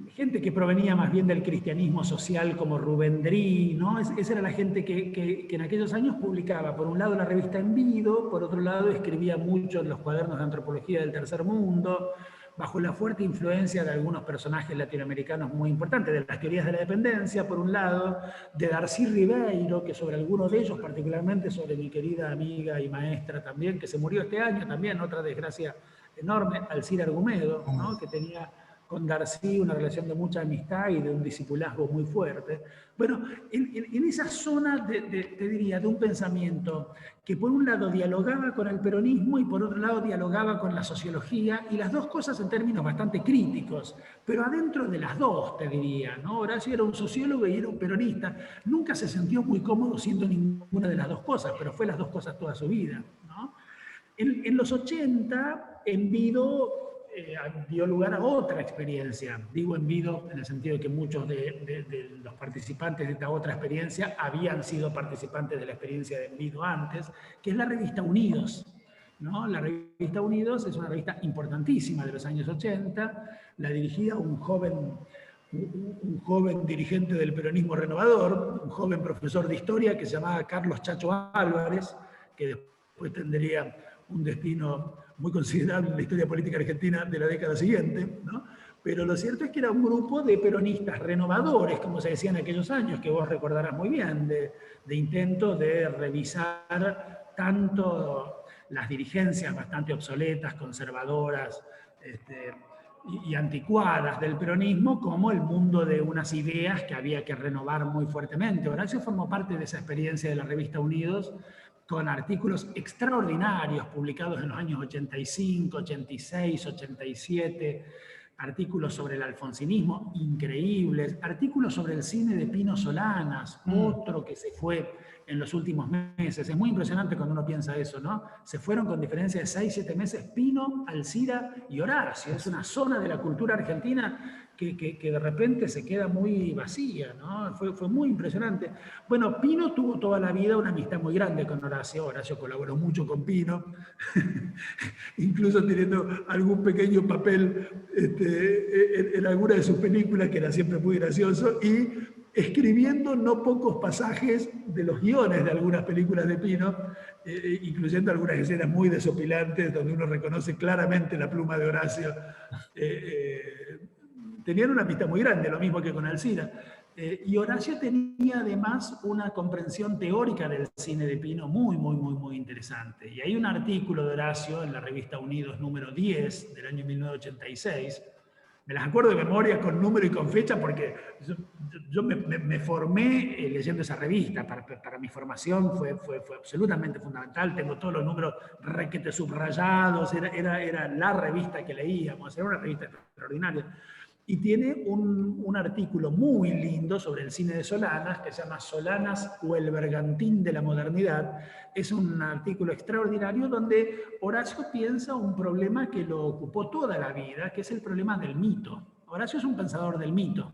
gente que provenía más bien del cristianismo social como Rubén Drí, ¿no? Esa era la gente que en aquellos años publicaba, por un lado, la revista Envido, por otro lado, escribía mucho en los cuadernos de antropología del Tercer Mundo, bajo la fuerte influencia de algunos personajes latinoamericanos muy importantes, de las teorías de la dependencia, por un lado, de Darcy Ribeiro, que sobre algunos de ellos, particularmente sobre mi querida amiga y maestra también, que se murió este año también, otra desgracia enorme, Alcira Argumedo, ¿no? Que tenía con Darcy una relación de mucha amistad y de un discipulazgo muy fuerte. Bueno, en esa zona, te diría, de un pensamiento que por un lado dialogaba con el peronismo y por otro lado dialogaba con la sociología, y las dos cosas en términos bastante críticos, pero adentro de las dos, te diría, ¿no? Horacio era un sociólogo y era un peronista, nunca se sintió muy cómodo siendo ninguna de las dos cosas, pero fue las dos cosas toda su vida, ¿no? En los 80, Envido dio lugar a otra experiencia. Digo Envido en el sentido de que muchos de los participantes de esta otra experiencia habían sido participantes de la experiencia de Envido antes, que es la revista Unidos, ¿no? La revista Unidos es una revista importantísima de los años 80, la dirigía un joven dirigente del peronismo renovador, un joven profesor de historia que se llamaba Carlos Chacho Álvarez, que después tendría un destino muy considerable en la historia política argentina de la década siguiente, ¿no? Pero lo cierto es que era un grupo de peronistas renovadores, como se decía en aquellos años, que vos recordarás muy bien, de intento de revisar tanto las dirigencias bastante obsoletas, conservadoras y anticuadas del peronismo, como el mundo de unas ideas que había que renovar muy fuertemente. Horacio formó parte de esa experiencia de la revista Unidos, con artículos extraordinarios publicados en los años 85, 86, 87, artículos sobre el alfonsinismo increíbles, artículos sobre el cine de Pino Solanas, otro que se fue en los últimos meses. Es muy impresionante cuando uno piensa eso, ¿no? Se fueron con diferencia de 6, 7 meses Pino, Alcira y Horacio. Es una zona de la cultura argentina que de repente se queda muy vacía, ¿no? Fue muy impresionante. Bueno, Pino tuvo toda la vida una amistad muy grande con Horacio. Horacio colaboró mucho con Pino, incluso teniendo algún pequeño papel en alguna de sus películas, que era siempre muy gracioso, y escribiendo no pocos pasajes de los guiones de algunas películas de Pino, incluyendo algunas escenas muy desopilantes, donde uno reconoce claramente la pluma de Horacio. Tenían una amistad muy grande, lo mismo que con Alcira. Y Horacio tenía además una comprensión teórica del cine de Pino muy interesante. Y hay un artículo de Horacio en la revista Unidos número 10 del año 1986. Me las acuerdo de memoria con número y con fecha porque yo me formé leyendo esa revista. Para mi formación fue absolutamente fundamental. Tengo todos los números requete subrayados. Era la revista que leíamos. Era una revista extraordinaria. Y tiene un artículo muy lindo sobre el cine de Solanas, que se llama Solanas o el bergantín de la modernidad. Es un artículo extraordinario donde Horacio piensa un problema que lo ocupó toda la vida, que es el problema del mito. Horacio es un pensador del mito.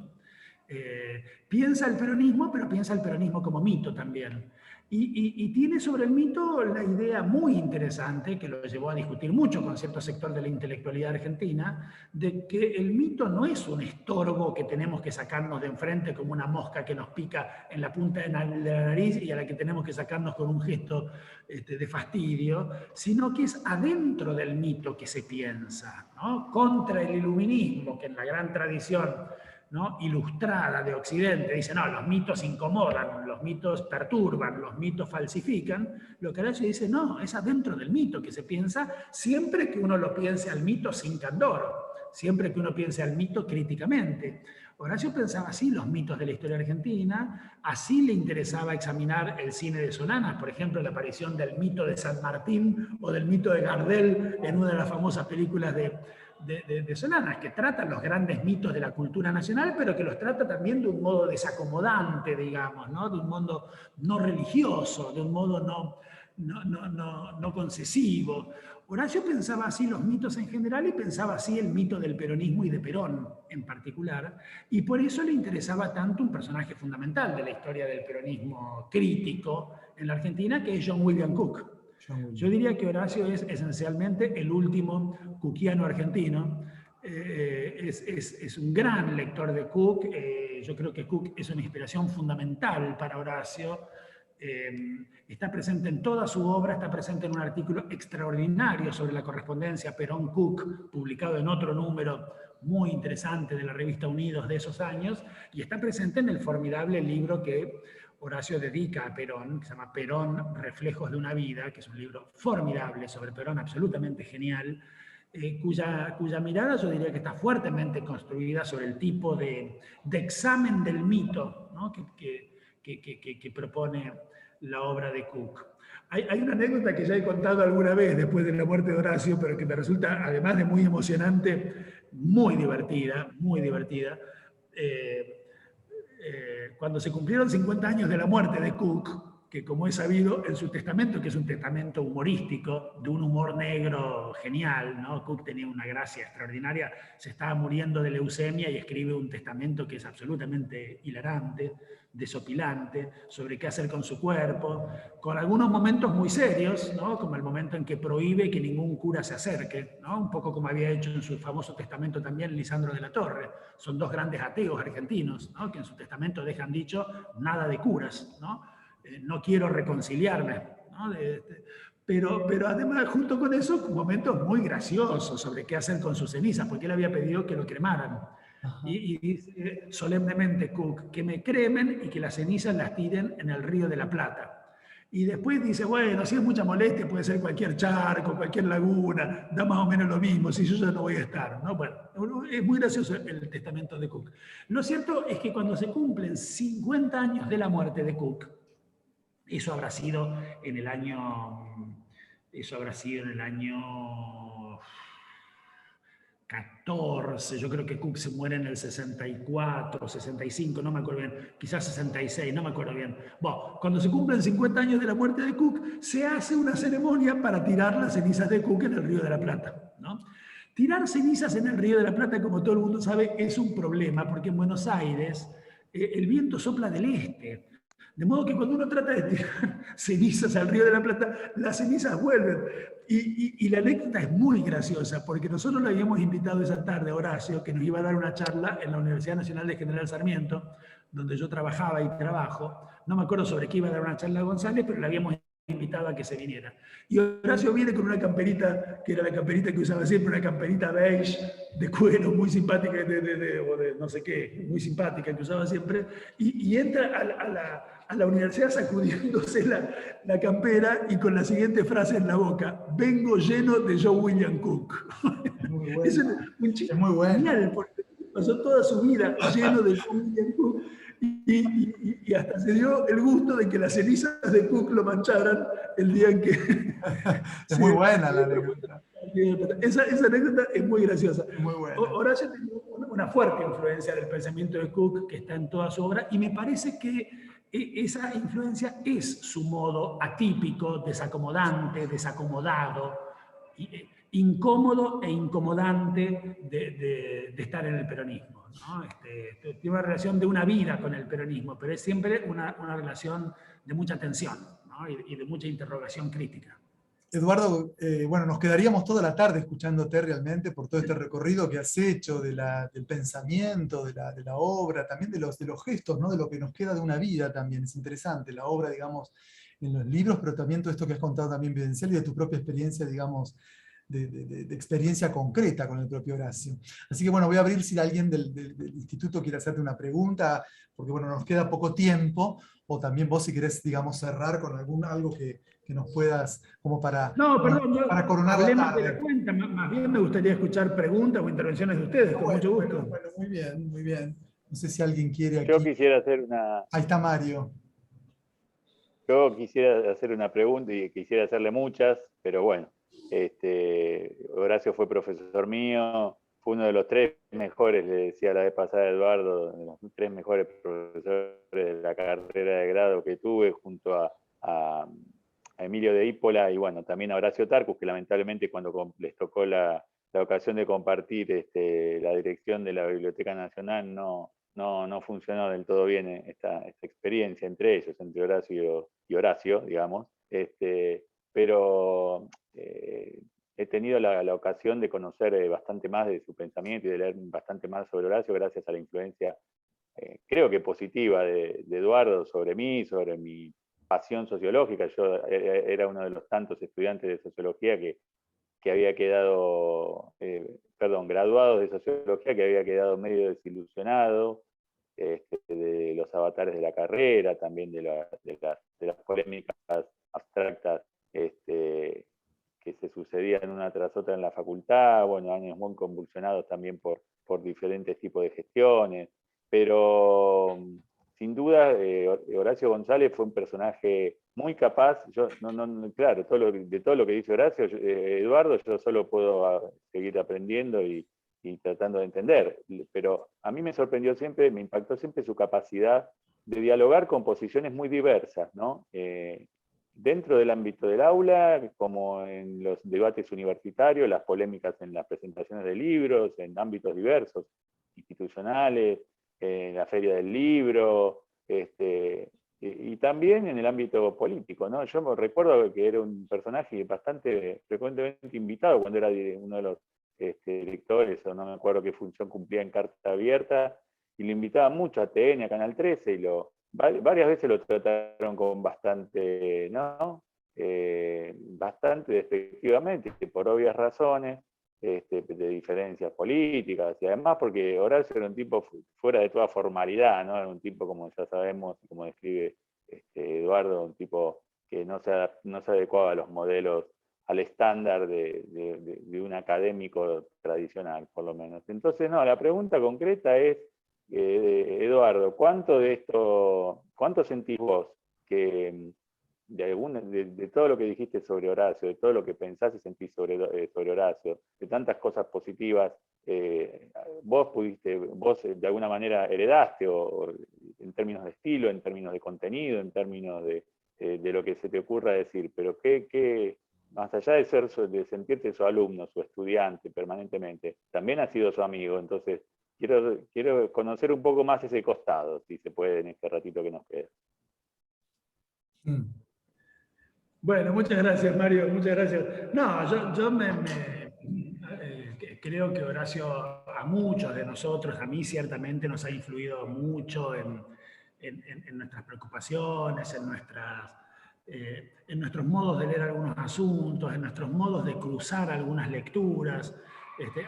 Piensa el peronismo, pero piensa el peronismo como mito también. Y tiene sobre el mito la idea muy interesante, que lo llevó a discutir mucho con cierto sector de la intelectualidad argentina, de que el mito no es un estorbo que tenemos que sacarnos de enfrente como una mosca que nos pica en la punta de la nariz y a la que tenemos que sacarnos con un gesto de fastidio, sino que es adentro del mito que se piensa, ¿no? Contra el iluminismo, que en la gran tradición, ¿no?, ilustrada de Occidente, dice, no, los mitos incomodan, los mitos perturban, los mitos falsifican. Lo que Horacio dice, no, es adentro del mito que se piensa, siempre que uno lo piense al mito sin candor, siempre que uno piense al mito críticamente. Horacio pensaba así los mitos de la historia argentina, así le interesaba examinar el cine de Solanas, por ejemplo, la aparición del mito de San Martín o del mito de Gardel en una de las famosas películas de Solanas, que trata los grandes mitos de la cultura nacional, pero que los trata también de un modo desacomodante, digamos, ¿no? De un modo no religioso, de un modo no concesivo. Horacio pensaba así los mitos en general y pensaba así el mito del peronismo y de Perón en particular, y por eso le interesaba tanto un personaje fundamental de la historia del peronismo crítico en la Argentina, que es John William Cook. Yo diría que Horacio es esencialmente el último cookiano argentino. Es un gran lector de Cook. Yo creo que Cook es una inspiración fundamental para Horacio. Está presente en toda su obra, está presente en un artículo extraordinario sobre la correspondencia Perón-Cook, publicado en otro número muy interesante de la revista Unidos de esos años, y está presente en el formidable libro que Horacio dedica a Perón, que se llama Perón, Reflejos de una vida, que es un libro formidable sobre Perón, absolutamente genial, cuya mirada yo diría que está fuertemente construida sobre el tipo de examen del mito, ¿no? que propone la obra de Cook. Hay una anécdota que ya he contado alguna vez después de la muerte de Horacio, pero que me resulta, además de muy emocionante, muy divertida, muy divertida. Cuando se cumplieron 50 años de la muerte de Cook, que como es sabido en su testamento, que es un testamento humorístico, de un humor negro genial, ¿no? Cook tenía una gracia extraordinaria, se estaba muriendo de leucemia y escribe un testamento que es absolutamente hilarante, desopilante, sobre qué hacer con su cuerpo, con algunos momentos muy serios, ¿no? Como el momento en que prohíbe que ningún cura se acerque, ¿no? Un poco como había hecho en su famoso testamento también Lisandro de la Torre. Son dos grandes ateos argentinos, ¿no? Que en su testamento dejan dicho nada de curas, ¿no? No quiero reconciliarme, ¿no? Pero además, junto con eso, momentos muy graciosos sobre qué hacer con sus cenizas, porque él había pedido que lo cremaran. Y dice solemnemente Cook, que me cremen y que las cenizas las tiren en el Río de la Plata. Y después dice, bueno, si es mucha molestia, puede ser cualquier charco, cualquier laguna, da más o menos lo mismo, si yo ya no voy a estar, ¿no? Bueno, es muy gracioso el testamento de Cook. Lo cierto es que cuando se cumplen 50 años de la muerte de Cook, eso habrá sido en el año 14, yo creo que Cook se muere en el 64, 65, no me acuerdo bien, quizás 66, no me acuerdo bien. Bueno, cuando se cumplen 50 años de la muerte de Cook, se hace una ceremonia para tirar las cenizas de Cook en el Río de la Plata, ¿no? Tirar cenizas en el Río de la Plata, como todo el mundo sabe, es un problema, porque en Buenos Aires el viento sopla del este. De modo que cuando uno trata de tirar cenizas al Río de la Plata, las cenizas vuelven. Y la anécdota es muy graciosa, porque nosotros le habíamos invitado esa tarde a Horacio, que nos iba a dar una charla en la Universidad Nacional de General Sarmiento, donde yo trabajaba y trabajo. No me acuerdo sobre qué iba a dar una charla a González, pero le habíamos invitado a que se viniera. Y Horacio viene con una camperita, que era la camperita que usaba siempre, una camperita beige, de cuero, muy simpática, o de no sé qué, muy simpática, que usaba siempre, y entra a la universidad sacudiéndose la campera y con la siguiente frase en la boca: vengo lleno de John William Cook. Es muy bueno. Es un chico Es muy bueno. genial, porque pasó toda su vida lleno de John William Cook y hasta se dio el gusto de que las cenizas de Cook lo mancharan el día en que... Es muy buena la anécdota. Esa anécdota es muy graciosa. Muy buena. Horacio tenía una fuerte influencia del pensamiento de Cook, que está en toda su obra, y me parece que esa influencia es su modo atípico, desacomodante, desacomodado, incómodo e incomodante de estar en el peronismo, ¿no? Tiene una relación de una vida con el peronismo, pero es siempre una relación de mucha tensión, ¿no? y de mucha interrogación crítica. Eduardo, bueno, nos quedaríamos toda la tarde escuchándote realmente por todo este recorrido que has hecho del pensamiento, de la obra, también de los gestos, ¿no? De lo que nos queda de una vida también. Es interesante la obra, digamos, en los libros, pero también todo esto que has contado también vivencial y de tu propia experiencia, digamos, de experiencia concreta con el propio Horacio. Así que bueno, voy a abrir si alguien del instituto quiere hacerte una pregunta, porque bueno, nos queda poco tiempo, o también vos si querés, digamos, cerrar con algo que nos puedas, como para, no, perdón, para coronar hablé la más de tarde. la cuenta, más bien me gustaría escuchar preguntas o intervenciones de ustedes, con mucho gusto. Bueno, muy bien, muy bien. No sé si alguien quiere aquí. Yo quisiera hacer una... Ahí está Mario. Yo quisiera hacer una pregunta y quisiera hacerle muchas, pero bueno, Horacio fue profesor mío, fue uno de los 3 mejores, le decía la vez pasada a Eduardo, de los 3 mejores profesores de la carrera de grado que tuve junto a Emilio de Ippola y bueno, también a Horacio Tarcus, que lamentablemente cuando les tocó la ocasión de compartir la dirección de la Biblioteca Nacional no funcionó del todo bien esta experiencia entre ellos, entre Horacio y Horacio, digamos. Pero he tenido la ocasión de conocer bastante más de su pensamiento y de leer bastante más sobre Horacio gracias a la influencia, creo que positiva, de Eduardo sobre mí, sobre mi pasión sociológica. Yo era uno de los tantos estudiantes de sociología que había quedado, graduado de sociología, que había quedado medio desilusionado de los avatares de la carrera, también de las polémicas abstractas que se sucedían una tras otra en la facultad, bueno, años muy convulsionados también por diferentes tipos de gestiones, pero sin duda Horacio González fue un personaje muy capaz. Yo, claro, de todo lo que dice Horacio, Eduardo, yo solo puedo seguir aprendiendo y tratando de entender, pero a mí me sorprendió siempre, me impactó siempre su capacidad de dialogar con posiciones muy diversas, ¿no? Dentro del ámbito del aula, como en los debates universitarios, las polémicas en las presentaciones de libros, en ámbitos diversos, institucionales, en la feria del libro, y también en el ámbito político, ¿no? Yo me recuerdo que era un personaje bastante frecuentemente invitado cuando era uno de los directores, o no me acuerdo qué función cumplía en Carta Abierta, y lo invitaba mucho a TN, a Canal 13, y varias veces lo trataron con bastante, ¿no? Bastante despectivamente, por obvias razones, de diferencias políticas, y además porque Horacio era un tipo fuera de toda formalidad, ¿no? Era un tipo, como ya sabemos, como describe Eduardo, un tipo que no se adecuaba a los modelos, al estándar de un académico tradicional, por lo menos. Entonces, no, la pregunta concreta es, Eduardo, ¿cuánto sentís vos que de todo lo que dijiste sobre Horacio, de todo lo que pensás y sentís sobre Horacio, de tantas cosas positivas, vos de alguna manera heredaste, o en términos de estilo, en términos de contenido, en términos de lo que se te ocurra decir, pero qué más allá de sentirte su alumno, su estudiante permanentemente, también has sido su amigo, entonces quiero conocer un poco más ese costado, si se puede, en este ratito que nos queda. Bueno, muchas gracias, Mario, muchas gracias. No, yo creo que Horacio a muchos de nosotros, a mí ciertamente, nos ha influido mucho en nuestras preocupaciones, en nuestros modos de leer algunos asuntos, en nuestros modos de cruzar algunas lecturas.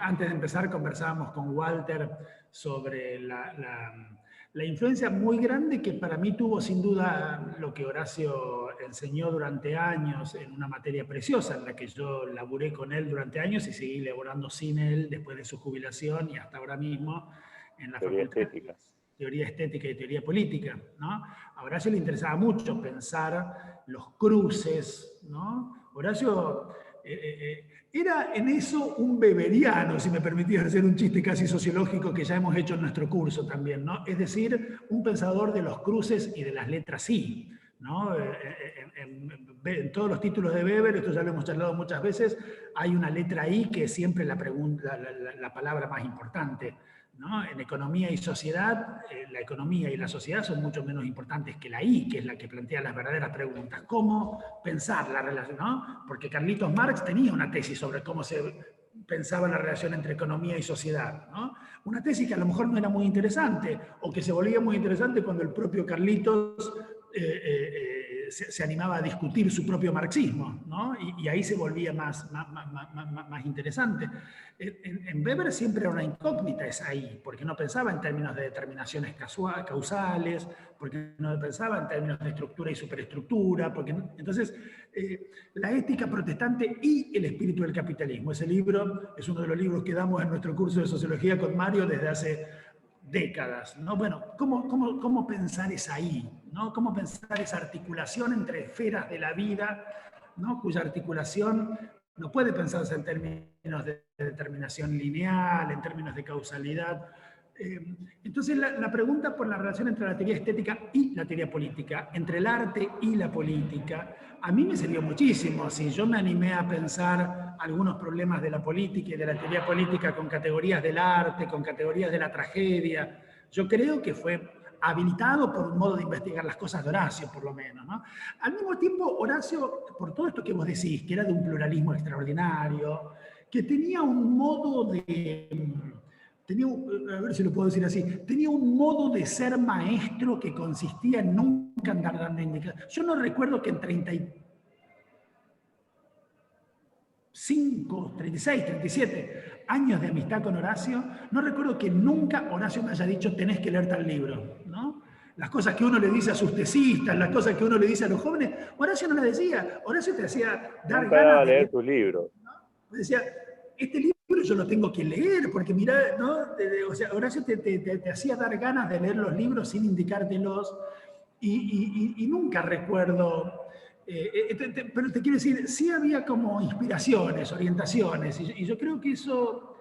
Antes de empezar conversábamos con Walter sobre la influencia muy grande que para mí tuvo sin duda lo que Horacio enseñó durante años en una materia preciosa en la que yo laburé con él durante años y seguí laborando sin él después de su jubilación y hasta ahora mismo en la Facultad de Teoría Estética y Teoría Política, ¿no? A Horacio le interesaba mucho pensar los cruces, ¿no? Horacio era en eso un beberiano, si me permitís hacer un chiste casi sociológico que ya hemos hecho en nuestro curso también, ¿no? Es decir, un pensador de los cruces y de las letras I, ¿no? En todos los títulos de Weber, esto ya lo hemos charlado muchas veces, hay una letra I que es siempre la palabra más importante, ¿no? En economía y sociedad, la economía y la sociedad son mucho menos importantes que la I, que es la que plantea las verdaderas preguntas. ¿Cómo pensar la relación? ¿No? Porque Carlitos Marx tenía una tesis sobre cómo se pensaba la relación entre economía y sociedad, ¿no? Una tesis que a lo mejor no era muy interesante, o que se volvía muy interesante cuando el propio Carlitos se animaba a discutir su propio marxismo, ¿no? Y ahí se volvía más interesante. En Weber siempre era una incógnita esa ahí, porque no pensaba en términos de determinaciones causales, porque no pensaba en términos de estructura y superestructura, entonces la ética protestante y el espíritu del capitalismo. Ese libro es uno de los libros que damos en nuestro curso de sociología con Mario desde hace décadas, ¿no? Bueno, ¿cómo pensar esa ahí? ¿No? ¿Cómo pensar esa articulación entre esferas de la vida, ¿no? Cuya articulación no puede pensarse en términos de determinación lineal, en términos de causalidad, Entonces la pregunta por la relación entre la teoría estética y la teoría política, entre el arte y la política, a mí me sirvió muchísimo. Si yo me animé a pensar algunos problemas de la política y de la teoría política con categorías del arte, con categorías de la tragedia, yo creo que fue habilitado por un modo de investigar las cosas de Horacio, por lo menos, ¿no? Al mismo tiempo, Horacio, por todo esto que vos decís, que era de un pluralismo extraordinario, que tenía un modo de... a ver si lo puedo decir así, tenía un modo de ser maestro que consistía en nunca andar dando indicaciones. Yo no recuerdo que en 35, 36, 37 años de amistad con Horacio, no recuerdo que nunca Horacio me haya dicho tenés que leer tal libro, ¿no? Las cosas que uno le dice a sus tesistas, las cosas que uno le dice a los jóvenes, Horacio no las decía. Horacio te hacía dar ganas de leer tus libros. ¿no? Decía, este libro yo lo tengo que leer, porque mirá, ¿no? O sea, Horacio te hacía dar ganas de leer los libros sin indicártelos, y nunca recuerdo, pero te quiero decir, sí había como inspiraciones, orientaciones, y yo creo que eso,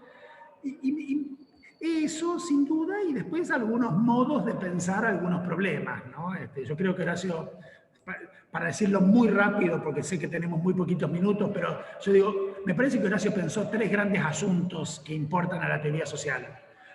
eso sin duda, y después algunos modos de pensar algunos problemas, ¿no? Yo creo que Horacio, para decirlo muy rápido, porque sé que tenemos muy poquitos minutos, pero yo digo, me parece que Horacio pensó tres grandes asuntos que importan a la teoría social.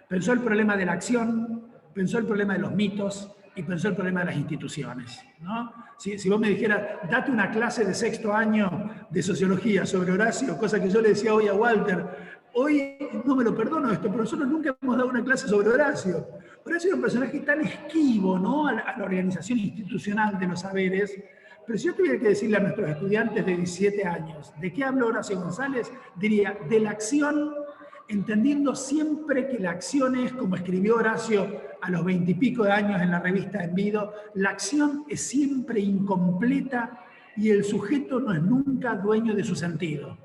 Pensó el problema de la acción, pensó el problema de los mitos y pensó el problema de las instituciones, ¿no? Si vos me dijeras, date una clase de 6º año de sociología sobre Horacio, cosa que yo le decía hoy a Walter, hoy no me lo perdono esto, pero nosotros nunca hemos dado una clase sobre Horacio. Horacio era un personaje tan esquivo, ¿no? a la organización institucional de los saberes. Pero si yo tuviera que decirle a nuestros estudiantes de 17 años, ¿de qué habló Horacio González? Diría, de la acción, entendiendo siempre que la acción es, como escribió Horacio a los 20 y pico de años en la revista Envido, la acción es siempre incompleta y el sujeto no es nunca dueño de su sentido.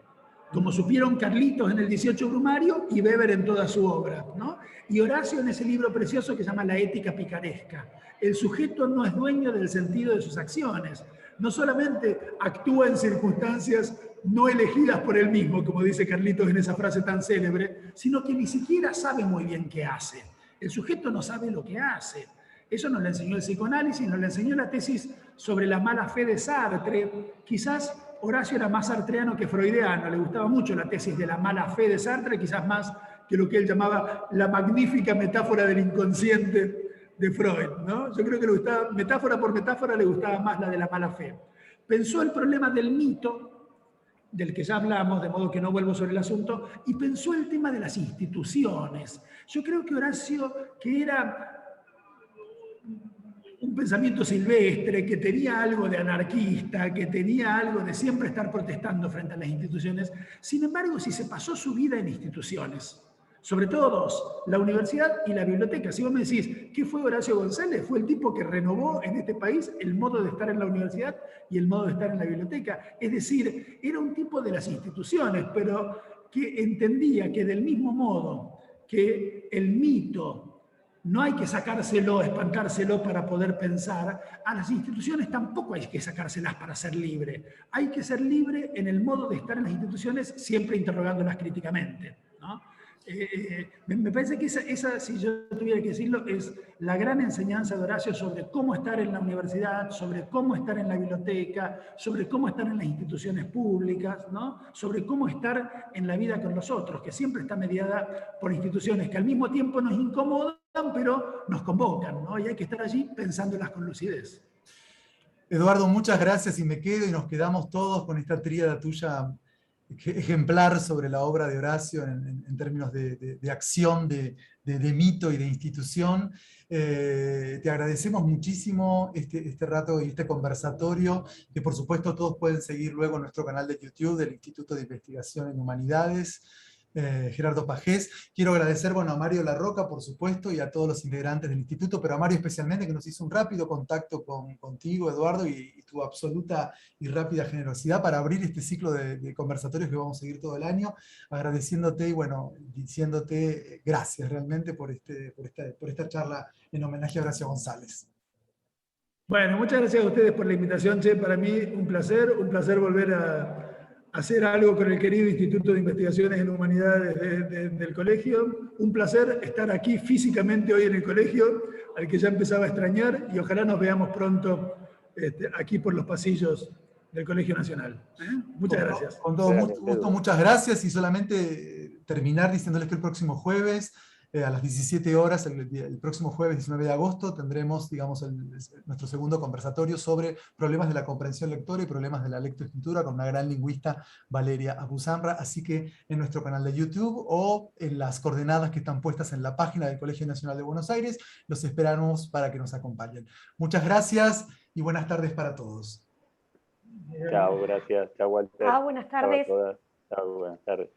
Como supieron Carlitos en el 18 Brumario y Weber en toda su obra, ¿no? Y Horacio en ese libro precioso que se llama La ética picaresca. El sujeto no es dueño del sentido de sus acciones. No solamente actúa en circunstancias no elegidas por él mismo, como dice Carlitos en esa frase tan célebre, sino que ni siquiera sabe muy bien qué hace. El sujeto no sabe lo que hace. Eso nos lo enseñó el psicoanálisis, nos lo enseñó la tesis sobre la mala fe de Sartre. Quizás Horacio era más sartreano que freudiano, le gustaba mucho la tesis de la mala fe de Sartre, quizás más que lo que él llamaba la magnífica metáfora del inconsciente de Freud, ¿no? Yo creo que le gustaba, metáfora por metáfora, le gustaba más la de la mala fe. Pensó el problema del mito, del que ya hablamos, de modo que no vuelvo sobre el asunto, y pensó el tema de las instituciones. Yo creo que Horacio, que era un pensamiento silvestre, que tenía algo de anarquista, que tenía algo de siempre estar protestando frente a las instituciones, sin embargo, si se pasó su vida en instituciones, sobre todo dos, la universidad y la biblioteca. Si vos me decís, ¿qué fue Horacio González? Fue el tipo que renovó en este país el modo de estar en la universidad y el modo de estar en la biblioteca. Es decir, era un tipo de las instituciones, pero que entendía que del mismo modo que el mito no hay que sacárselo, espantárselo para poder pensar, a las instituciones tampoco hay que sacárselas para ser libre. Hay que ser libre en el modo de estar en las instituciones, siempre interrogándolas críticamente, ¿no? Me parece que esa, si yo tuviera que decirlo, es la gran enseñanza de Horacio sobre cómo estar en la universidad, sobre cómo estar en la biblioteca, sobre cómo estar en las instituciones públicas, ¿no? Sobre cómo estar en la vida con los otros, que siempre está mediada por instituciones que al mismo tiempo nos incomodan, pero nos convocan, ¿no? Y hay que estar allí pensándolas con lucidez. Eduardo, muchas gracias, y me quedo y nos quedamos todos con esta tríada tuya ejemplar sobre la obra de Horacio en términos de acción, de mito y de institución. Te agradecemos muchísimo este rato y este conversatorio, que por supuesto todos pueden seguir luego en nuestro canal de YouTube del Instituto de Investigación en Humanidades, Gerardo Pajés. Quiero agradecer, bueno, a Mario Larroca, por supuesto, y a todos los integrantes del instituto, pero a Mario especialmente, que nos hizo un rápido contacto contigo, Eduardo, y tu absoluta y rápida generosidad para abrir este ciclo de conversatorios que vamos a seguir todo el año, agradeciéndote y, bueno, diciéndote gracias realmente por esta charla en homenaje a Horacio González. Bueno, muchas gracias a ustedes por la invitación, che. Para mí un placer volver hacer algo con el querido Instituto de Investigaciones en Humanidades del colegio. Un placer estar aquí físicamente hoy en el colegio, al que ya empezaba a extrañar, y ojalá nos veamos pronto aquí por los pasillos del Colegio Nacional. Muchas gracias. Con todo gusto, muchas gracias, y solamente terminar diciéndoles que el próximo jueves, a las 17 horas, el próximo jueves 19 de agosto, tendremos, digamos, nuestro segundo conversatorio sobre problemas de la comprensión lectora y problemas de la lectoescritura con una gran lingüista, Valeria Abusamra. Así que en nuestro canal de YouTube o en las coordenadas que están puestas en la página del Colegio Nacional de Buenos Aires, los esperamos para que nos acompañen. Muchas gracias y buenas tardes para todos. Chao, gracias. Chao, Walter. Buenas tardes. Chao a todas. Chao, buenas tardes.